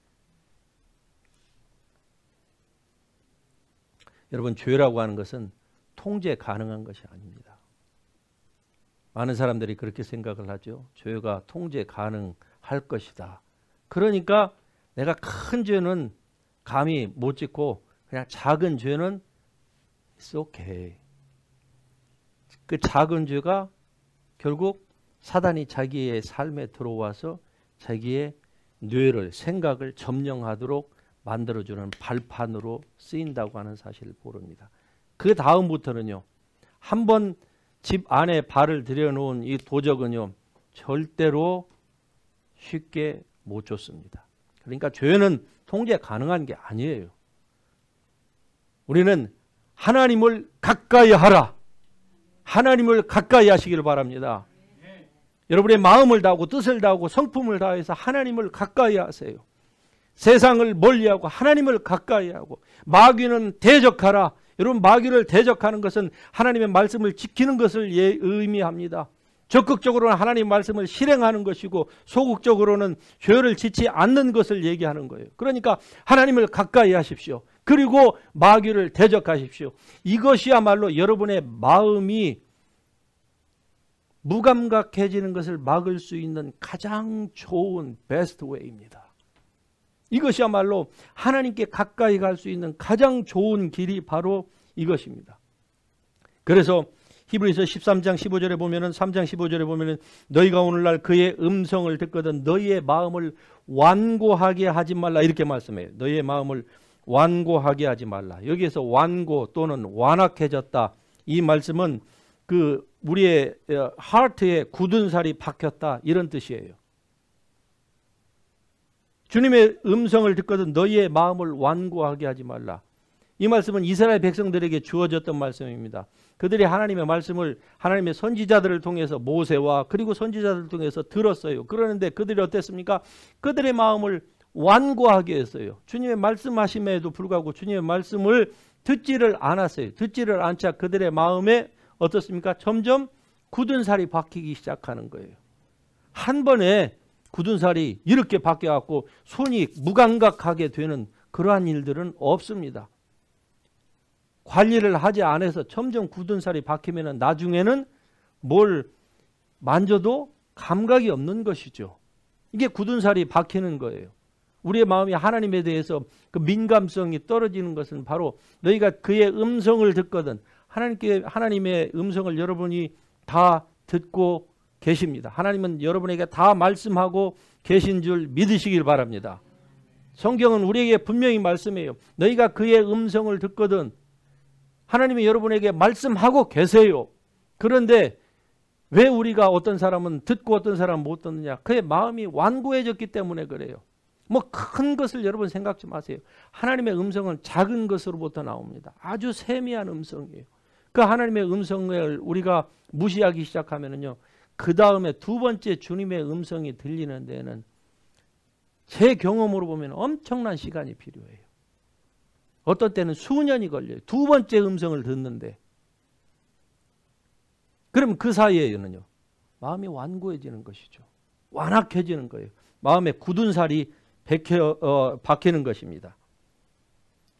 여러분, 죄라고 하는 것은 통제 가능한 것이 아닙니다. 많은 사람들이 그렇게 생각을 하죠. 죄가 통제 가능할 것이다. 그러니까 내가 큰 죄는 감히 못 짓고 그냥 작은 죄는 it's okay. 그 작은 죄가 결국 사단이 자기의 삶에 들어와서 자기의 뇌를, 생각을 점령하도록 만들어주는 발판으로 쓰인다고 하는 사실을 모릅니다. 그 다음부터는요, 한번 집 안에 발을 들여놓은 이 도적은요, 절대로 쉽게 못 쫓습니다. 그러니까 죄는 통제 가능한 게 아니에요. 우리는 하나님을 가까이 하라. 하나님을 가까이 하시기를 바랍니다. 여러분의 마음을 다하고 뜻을 다하고 성품을 다해서 하나님을 가까이 하세요. 세상을 멀리하고 하나님을 가까이 하고, 마귀는 대적하라. 여러분, 마귀를 대적하는 것은 하나님의 말씀을 지키는 것을 의미합니다. 적극적으로는 하나님의 말씀을 실행하는 것이고, 소극적으로는 죄를 짓지 않는 것을 얘기하는 거예요. 그러니까 하나님을 가까이 하십시오. 그리고 마귀를 대적하십시오. 이것이야말로 여러분의 마음이 무감각해지는 것을 막을 수 있는 가장 좋은 베스트 웨이입니다. 이것이야말로 하나님께 가까이 갈 수 있는 가장 좋은 길이 바로 이것입니다. 그래서 히브리서 13장 15절에 보면은, 3장 15절에 보면은, 너희가 오늘날 그의 음성을 듣거든 너희의 마음을 완고하게 하지 말라, 이렇게 말씀해요. 너희의 마음을 완고하게 하지 말라. 여기에서 완고 또는 완악해졌다, 이 말씀은 그 우리의 하트에 굳은 살이 박혔다, 이런 뜻이에요. 주님의 음성을 듣거든 너희의 마음을 완고하게 하지 말라. 이 말씀은 이스라엘 백성들에게 주어졌던 말씀입니다. 그들이 하나님의 말씀을 하나님의 선지자들을 통해서, 모세와 그리고 선지자들을 통해서 들었어요. 그러는데 그들이 어땠습니까? 그들의 마음을 완고하게 했어요. 주님의 말씀하심에도 불구하고 주님의 말씀을 듣지를 않았어요. 듣지를 않자 그들의 마음에 어떻습니까? 점점 굳은 살이 박히기 시작하는 거예요. 한 번에 굳은 살이 이렇게 바뀌어갖고 손이 무감각하게 되는 그러한 일들은 없습니다. 관리를 하지 않아서 점점 굳은 살이 박히면 나중에는 뭘 만져도 감각이 없는 것이죠. 이게 굳은 살이 박히는 거예요. 우리의 마음이 하나님에 대해서 그 민감성이 떨어지는 것은 바로 너희가 그의 음성을 듣거든. 하나님의 음성을 여러분이 다 듣고 계십니다. 하나님은 여러분에게 다 말씀하고 계신 줄 믿으시길 바랍니다. 성경은 우리에게 분명히 말씀해요. 너희가 그의 음성을 듣거든. 하나님이 여러분에게 말씀하고 계세요. 그런데 왜 우리가 어떤 사람은 듣고 어떤 사람은 못 듣느냐? 그의 마음이 완고해졌기 때문에 그래요. 뭐 큰 것을 여러분 생각지 마세요. 하나님의 음성은 작은 것으로부터 나옵니다. 아주 세미한 음성이에요. 그 하나님의 음성을 우리가 무시하기 시작하면은요, 그 다음에 두 번째 주님의 음성이 들리는 데는 제 경험으로 보면 엄청난 시간이 필요해요. 어떤 때는 수년이 걸려요. 두 번째 음성을 듣는데. 그럼 그 사이에는요, 마음이 완고해지는 것이죠. 완악해지는 거예요. 마음에 굳은 살이 박히는 것입니다.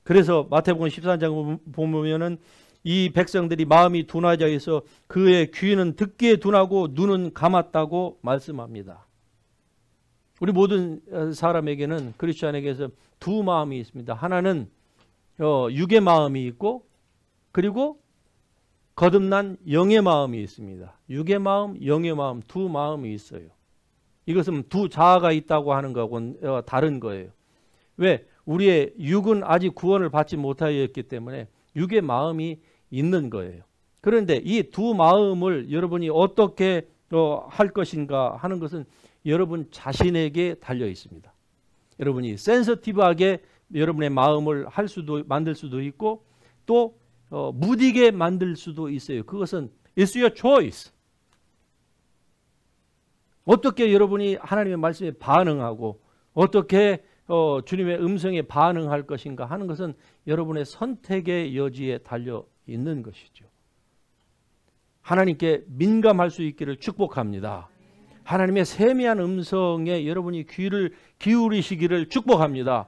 그래서 마태복음 13장 보면은 이 백성들이 마음이 둔하여 있어 그의 귀는 듣기에 둔하고 눈은 감았다고 말씀합니다. 우리 모든 사람에게는, 크리스천에게서 두 마음이 있습니다. 하나는 육의 마음이 있고, 그리고 거듭난 영의 마음이 있습니다. 육의 마음, 영의 마음, 두 마음이 있어요. 이것은 두 자아가 있다고 하는 거하고는 다른 거예요. 왜? 우리의 육은 아직 구원을 받지 못하였기 때문에 육의 마음이 있는 거예요. 그런데 이 두 마음을 여러분이 어떻게 할 것인가 하는 것은 여러분 자신에게 달려 있습니다. 여러분이 센서티브하게 여러분의 마음을 만들 수도 있고, 또 무디게 만들 수도 있어요. 그것은 it's your choice. 어떻게 여러분이 하나님의 말씀에 반응하고 어떻게 주님의 음성에 반응할 것인가 하는 것은 여러분의 선택의 여지에 달려 있는 것이죠. 하나님께 민감할 수 있기를 축복합니다. 하나님의 세미한 음성에 여러분이 귀를 기울이시기를 축복합니다.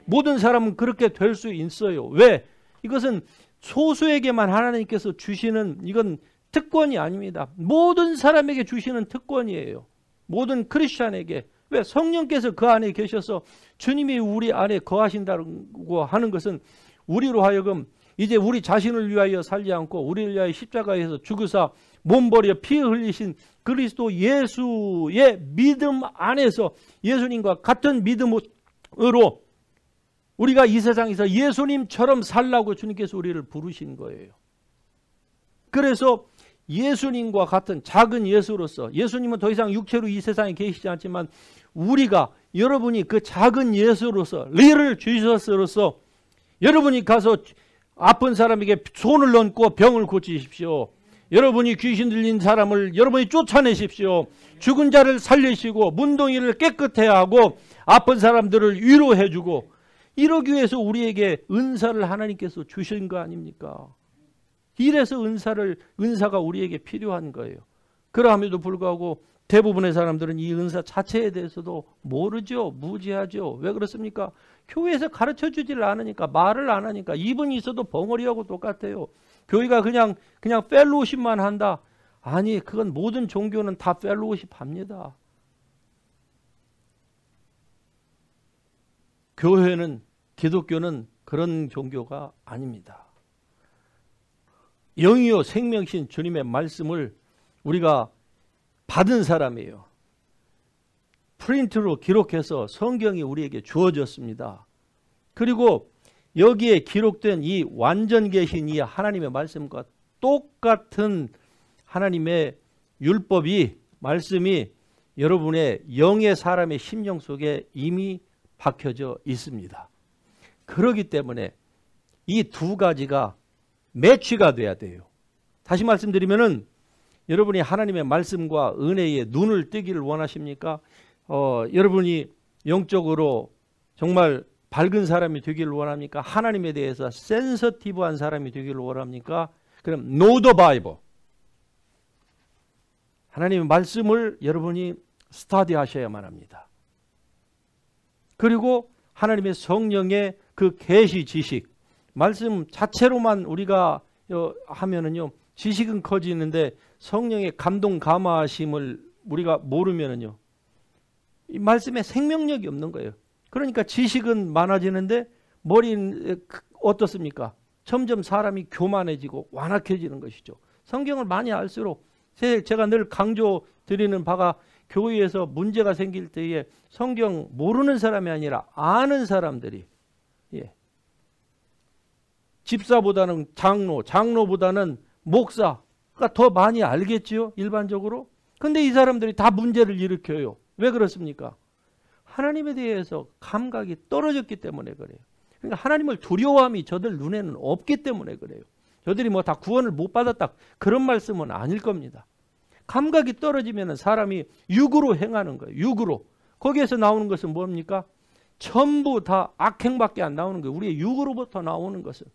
모든 사람은 그렇게 될 수 있어요. 왜? 이것은 소수에게만 하나님께서 주시는, 이건 특권이 아닙니다. 모든 사람에게 주시는 특권이에요. 모든 크리스찬에게. 왜? 성령께서 그 안에 계셔서 주님이 우리 안에 거하신다고 하는 것은 우리로 하여금 이제 우리 자신을 위하여 살지 않고 우리를 위하여 십자가에서 죽으사 몸버려 피 흘리신 그리스도 예수의 믿음 안에서 예수님과 같은 믿음으로 우리가 이 세상에서 예수님처럼 살라고 주님께서 우리를 부르신 거예요. 그래서 예수님과 같은 작은 예수로서, 예수님은 더 이상 육체로 이 세상에 계시지 않지만 우리가, 여러분이 그 작은 예수로서, 리를 주셔서로서 여러분이 가서 아픈 사람에게 손을 얹고 병을 고치십시오. 여러분이 귀신 들린 사람을 여러분이 쫓아내십시오. 죽은 자를 살리시고 문둥이를 깨끗해 하고 아픈 사람들을 위로해 주고, 이러기 위해서 우리에게 은사를 하나님께서 주신 거 아닙니까? 이래서 은사가 우리에게 필요한 거예요. 그러함에도 불구하고 대부분의 사람들은 이 은사 자체에 대해서도 모르죠. 무지하죠. 왜 그렇습니까? 교회에서 가르쳐 주지를 않으니까, 말을 안 하니까. 입은 있어도 벙어리하고 똑같아요. 교회가 그냥 펠로우십만 한다. 아니, 그건 모든 종교는 다 펠로우십 합니다. 교회는, 기독교는 그런 종교가 아닙니다. 영이요 생명신 주님의 말씀을 우리가 받은 사람이에요. 프린트로 기록해서 성경이 우리에게 주어졌습니다. 그리고 여기에 기록된 이 완전 계신 이 하나님의 말씀과 똑같은 하나님의 율법이, 말씀이 여러분의 영의 사람의 심령 속에 이미 박혀져 있습니다. 그렇기 때문에 이 두 가지가 매치가 돼야 돼요. 다시 말씀드리면은, 여러분이 하나님의 말씀과 은혜에 눈을 뜨기를 원하십니까? 여러분이 영적으로 정말 밝은 사람이 되기를 원합니까? 하나님에 대해서 센서티브한 사람이 되기를 원합니까? 그럼 know the Bible. 하나님의 말씀을 여러분이 스터디하셔야만 합니다. 그리고 하나님의 성령의 그 계시 지식, 말씀 자체로만 우리가 하면은요, 지식은 커지는데 성령의 감동 감화하심을 우리가 모르면은요, 이 말씀에 생명력이 없는 거예요. 그러니까 지식은 많아지는데 머리는 어떻습니까? 점점 사람이 교만해지고 완악해지는 것이죠. 성경을 많이 알수록, 제가 늘 강조드리는 바가 교회에서 문제가 생길 때에 성경 모르는 사람이 아니라 아는 사람들이, 집사보다는 장로보다는 목사가 더 많이 알겠지요, 일반적으로. 근데 이 사람들이 다 문제를 일으켜요. 왜 그렇습니까? 하나님에 대해서 감각이 떨어졌기 때문에 그래요. 그러니까 하나님을 두려워함이 저들 눈에는 없기 때문에 그래요. 저들이 뭐 다 구원을 못 받았다, 그런 말씀은 아닐 겁니다. 감각이 떨어지면 사람이 육으로 행하는 거예요. 육으로. 거기에서 나오는 것은 뭡니까? 전부 다 악행밖에 안 나오는 거예요. 우리의 육으로부터 나오는 것은.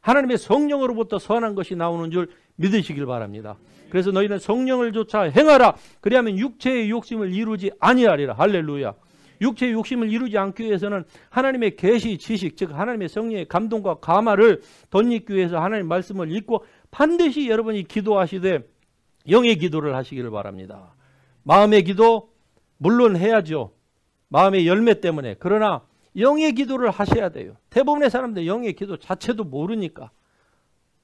하나님의 성령으로부터 선한 것이 나오는 줄 믿으시길 바랍니다. 그래서 너희는 성령을 쫓아 행하라. 그리하면 육체의 욕심을 이루지 아니하리라. 할렐루야. 육체의 욕심을 이루지 않기 위해서는 하나님의 계시 지식, 즉 하나님의 성령의 감동과 감화를 덧입기 위해서 하나님의 말씀을 읽고 반드시 여러분이 기도하시되 영의 기도를 하시기를 바랍니다. 마음의 기도 물론 해야죠. 마음의 열매 때문에. 그러나 영의 기도를 하셔야 돼요. 대부분의 사람들 영의 기도 자체도 모르니까.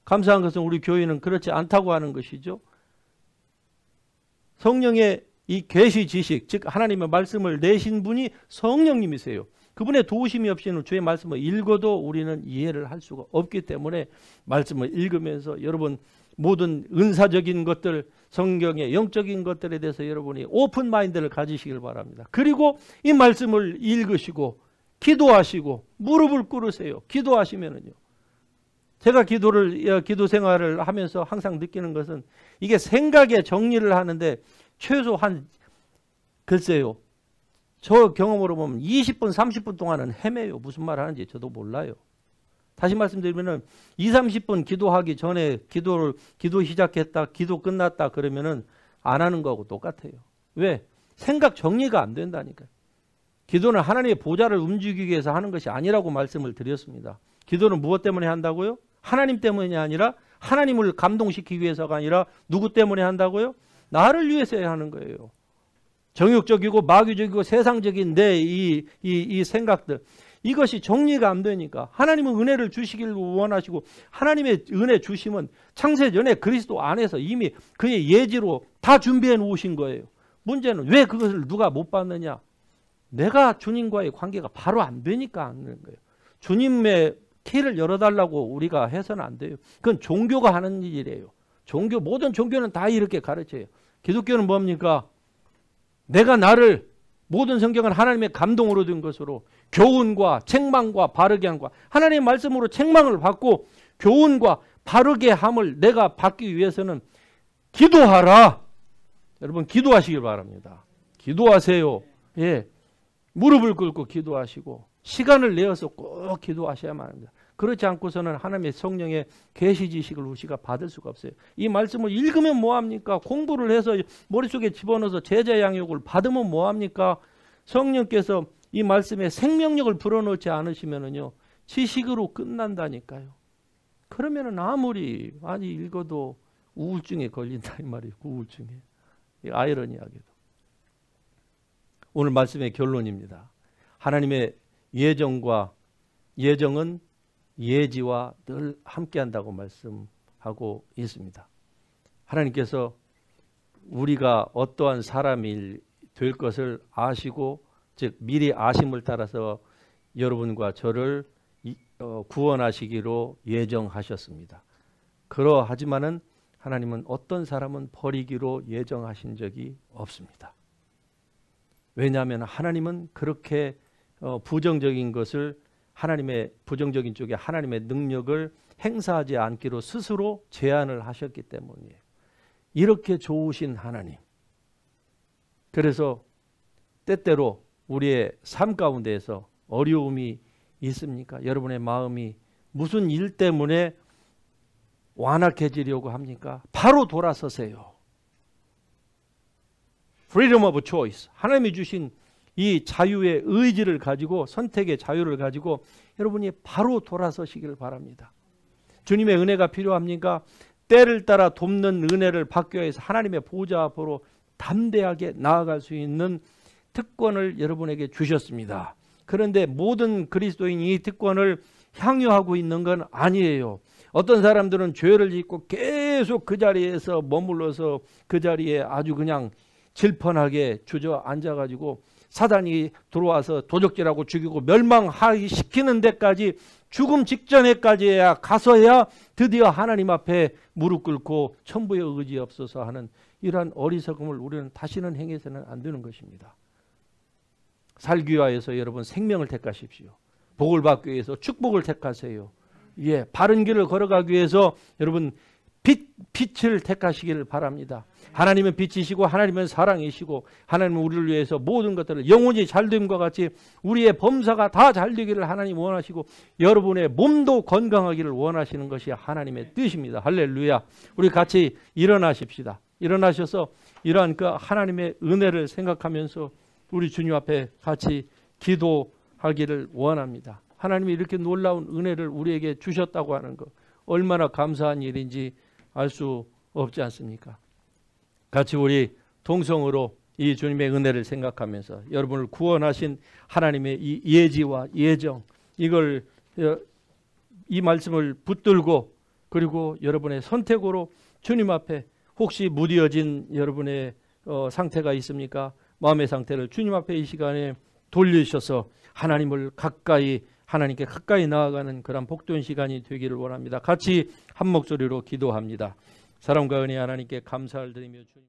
감사한 것은 우리 교회는 그렇지 않다고 하는 것이죠. 성령의 이 계시 지식, 즉 하나님의 말씀을 내신 분이 성령님이세요. 그분의 도우심이 없이는 주의 말씀을 읽어도 우리는 이해를 할 수가 없기 때문에 말씀을 읽으면서 여러분 모든 은사적인 것들, 성경의 영적인 것들에 대해서 여러분이 오픈 마인드를 가지시길 바랍니다. 그리고 이 말씀을 읽으시고 기도하시고 무릎을 꿇으세요. 기도하시면은요. 제가 기도 생활을 하면서 항상 느끼는 것은 이게 생각의 정리를 하는데 최소 글쎄요. 저 경험으로 보면 20분, 30분 동안은 헤매요. 무슨 말 하는지 저도 몰라요. 다시 말씀드리면은 20, 30분 기도하기 전에 기도 시작했다, 기도 끝났다 그러면은 안 하는 거하고 똑같아요. 왜? 생각 정리가 안 된다니까요. 기도는 하나님의 보좌를 움직이기 위해서 하는 것이 아니라고 말씀을 드렸습니다. 기도는 무엇 때문에 한다고요? 하나님 때문이 아니라 하나님을 감동시키기 위해서가 아니라 누구 때문에 한다고요? 나를 위해서 하는 거예요. 정욕적이고 마귀적이고 세상적인 내 이 생각들, 이것이 정리가 안 되니까 하나님은 은혜를 주시길 원하시고 하나님의 은혜 주심은 창세전에 그리스도 안에서 이미 그의 예지로 다 준비해 놓으신 거예요. 문제는 왜 그것을 누가 못 받느냐? 내가 주님과의 관계가 바로 안 되니까 안 되는 거예요. 주님의 키를 열어달라고 우리가 해서는 안 돼요. 그건 종교가 하는 일이에요. 모든 종교는 다 이렇게 가르쳐요. 기독교는 뭡니까? 내가 나를, 모든 성경은 하나님의 감동으로 된 것으로 교훈과 책망과 바르게 함과 하나님의 말씀으로 책망을 받고 교훈과 바르게 함을 내가 받기 위해서는 기도하라. 여러분 기도하시길 바랍니다. 기도하세요. 예, 무릎을 꿇고 기도하시고 시간을 내어서 꼭 기도하셔야만 합니다. 그렇지 않고서는 하나님의 성령의 계시 지식을 우리가 받을 수가 없어요. 이 말씀을 읽으면 뭐합니까? 공부를 해서 머릿속에 집어넣어서 제자 양육을 받으면 뭐합니까? 성령께서 이 말씀에 생명력을 불어넣지 않으시면은요, 지식으로 끝난다니까요. 그러면은 아무리 많이 읽어도 우울증에 걸린다 이 말이에요. 우울증에. 아이러니하게도. 오늘 말씀의 결론입니다. 하나님의 예정은 예지와 늘 함께한다고 말씀하고 있습니다. 하나님께서 우리가 어떠한 사람이 될 것을 아시고, 즉 미리 아심을 따라서 여러분과 저를 구원하시기로 예정하셨습니다. 그러하지만은 하나님은 어떤 사람은 버리기로 예정하신 적이 없습니다. 왜냐하면 하나님은 그렇게 부정적인 것을, 하나님의 부정적인 쪽에 하나님의 능력을 행사하지 않기로 스스로 제안을 하셨기 때문이에요. 이렇게 좋으신 하나님. 그래서 때때로 우리의 삶 가운데에서 어려움이 있습니까? 여러분의 마음이 무슨 일 때문에 완악해지려고 합니까? 바로 돌아서세요. Freedom of choice. 하나님이 주신 이 자유의 의지를 가지고, 선택의 자유를 가지고 여러분이 바로 돌아서시기를 바랍니다. 주님의 은혜가 필요합니까? 때를 따라 돕는 은혜를 받기 위해서 하나님의 보좌 앞으로 담대하게 나아갈 수 있는 특권을 여러분에게 주셨습니다. 그런데 모든 그리스도인이 이 특권을 향유하고 있는 건 아니에요. 어떤 사람들은 죄를 짓고 계속 그 자리에서 머물러서 그 자리에 아주 그냥 질펀하게 주저앉아가지고 사단이 들어와서 도적질하고 죽이고 멸망시키는 데까지, 죽음 직전에까지야 가서야 드디어 하나님 앞에 무릎 꿇고 천부의 의지 없어서 하는 이러한 어리석음을 우리는 다시는 행해서는 안 되는 것입니다. 살기 위하여서 여러분 생명을 택하십시오. 복을 받기 위해서 축복을 택하세요. 예, 바른 길을 걸어가기 위해서 여러분 빛을 택하시기를 바랍니다. 하나님은 빛이시고 하나님은 사랑이시고 하나님은 우리를 위해서 모든 것들을 영원히 잘됨과 같이 우리의 범사가 다 잘되기를 하나님 원하시고 여러분의 몸도 건강하기를 원하시는 것이 하나님의 뜻입니다. 할렐루야. 우리 같이 일어나십시다. 일어나셔서 이러한 그 하나님의 은혜를 생각하면서 우리 주님 앞에 같이 기도하기를 원합니다. 하나님이 이렇게 놀라운 은혜를 우리에게 주셨다고 하는 것, 얼마나 감사한 일인지 알 수 없지 않습니까? 같이 우리 동성으로 이 주님의 은혜를 생각하면서 여러분을 구원하신 하나님의 이 예지와 예정, 이걸 이 말씀을 붙들고, 그리고 여러분의 선택으로 주님 앞에 혹시 무뎌진 여러분의 상태가 있습니까? 마음의 상태를 주님 앞에 이 시간에 돌리셔서 하나님께 가까이 나아가는 그런 복된 시간이 되기를 원합니다. 같이 한 목소리로 기도합니다. 사랑과 은혜 하나님께 감사를 드리며 주님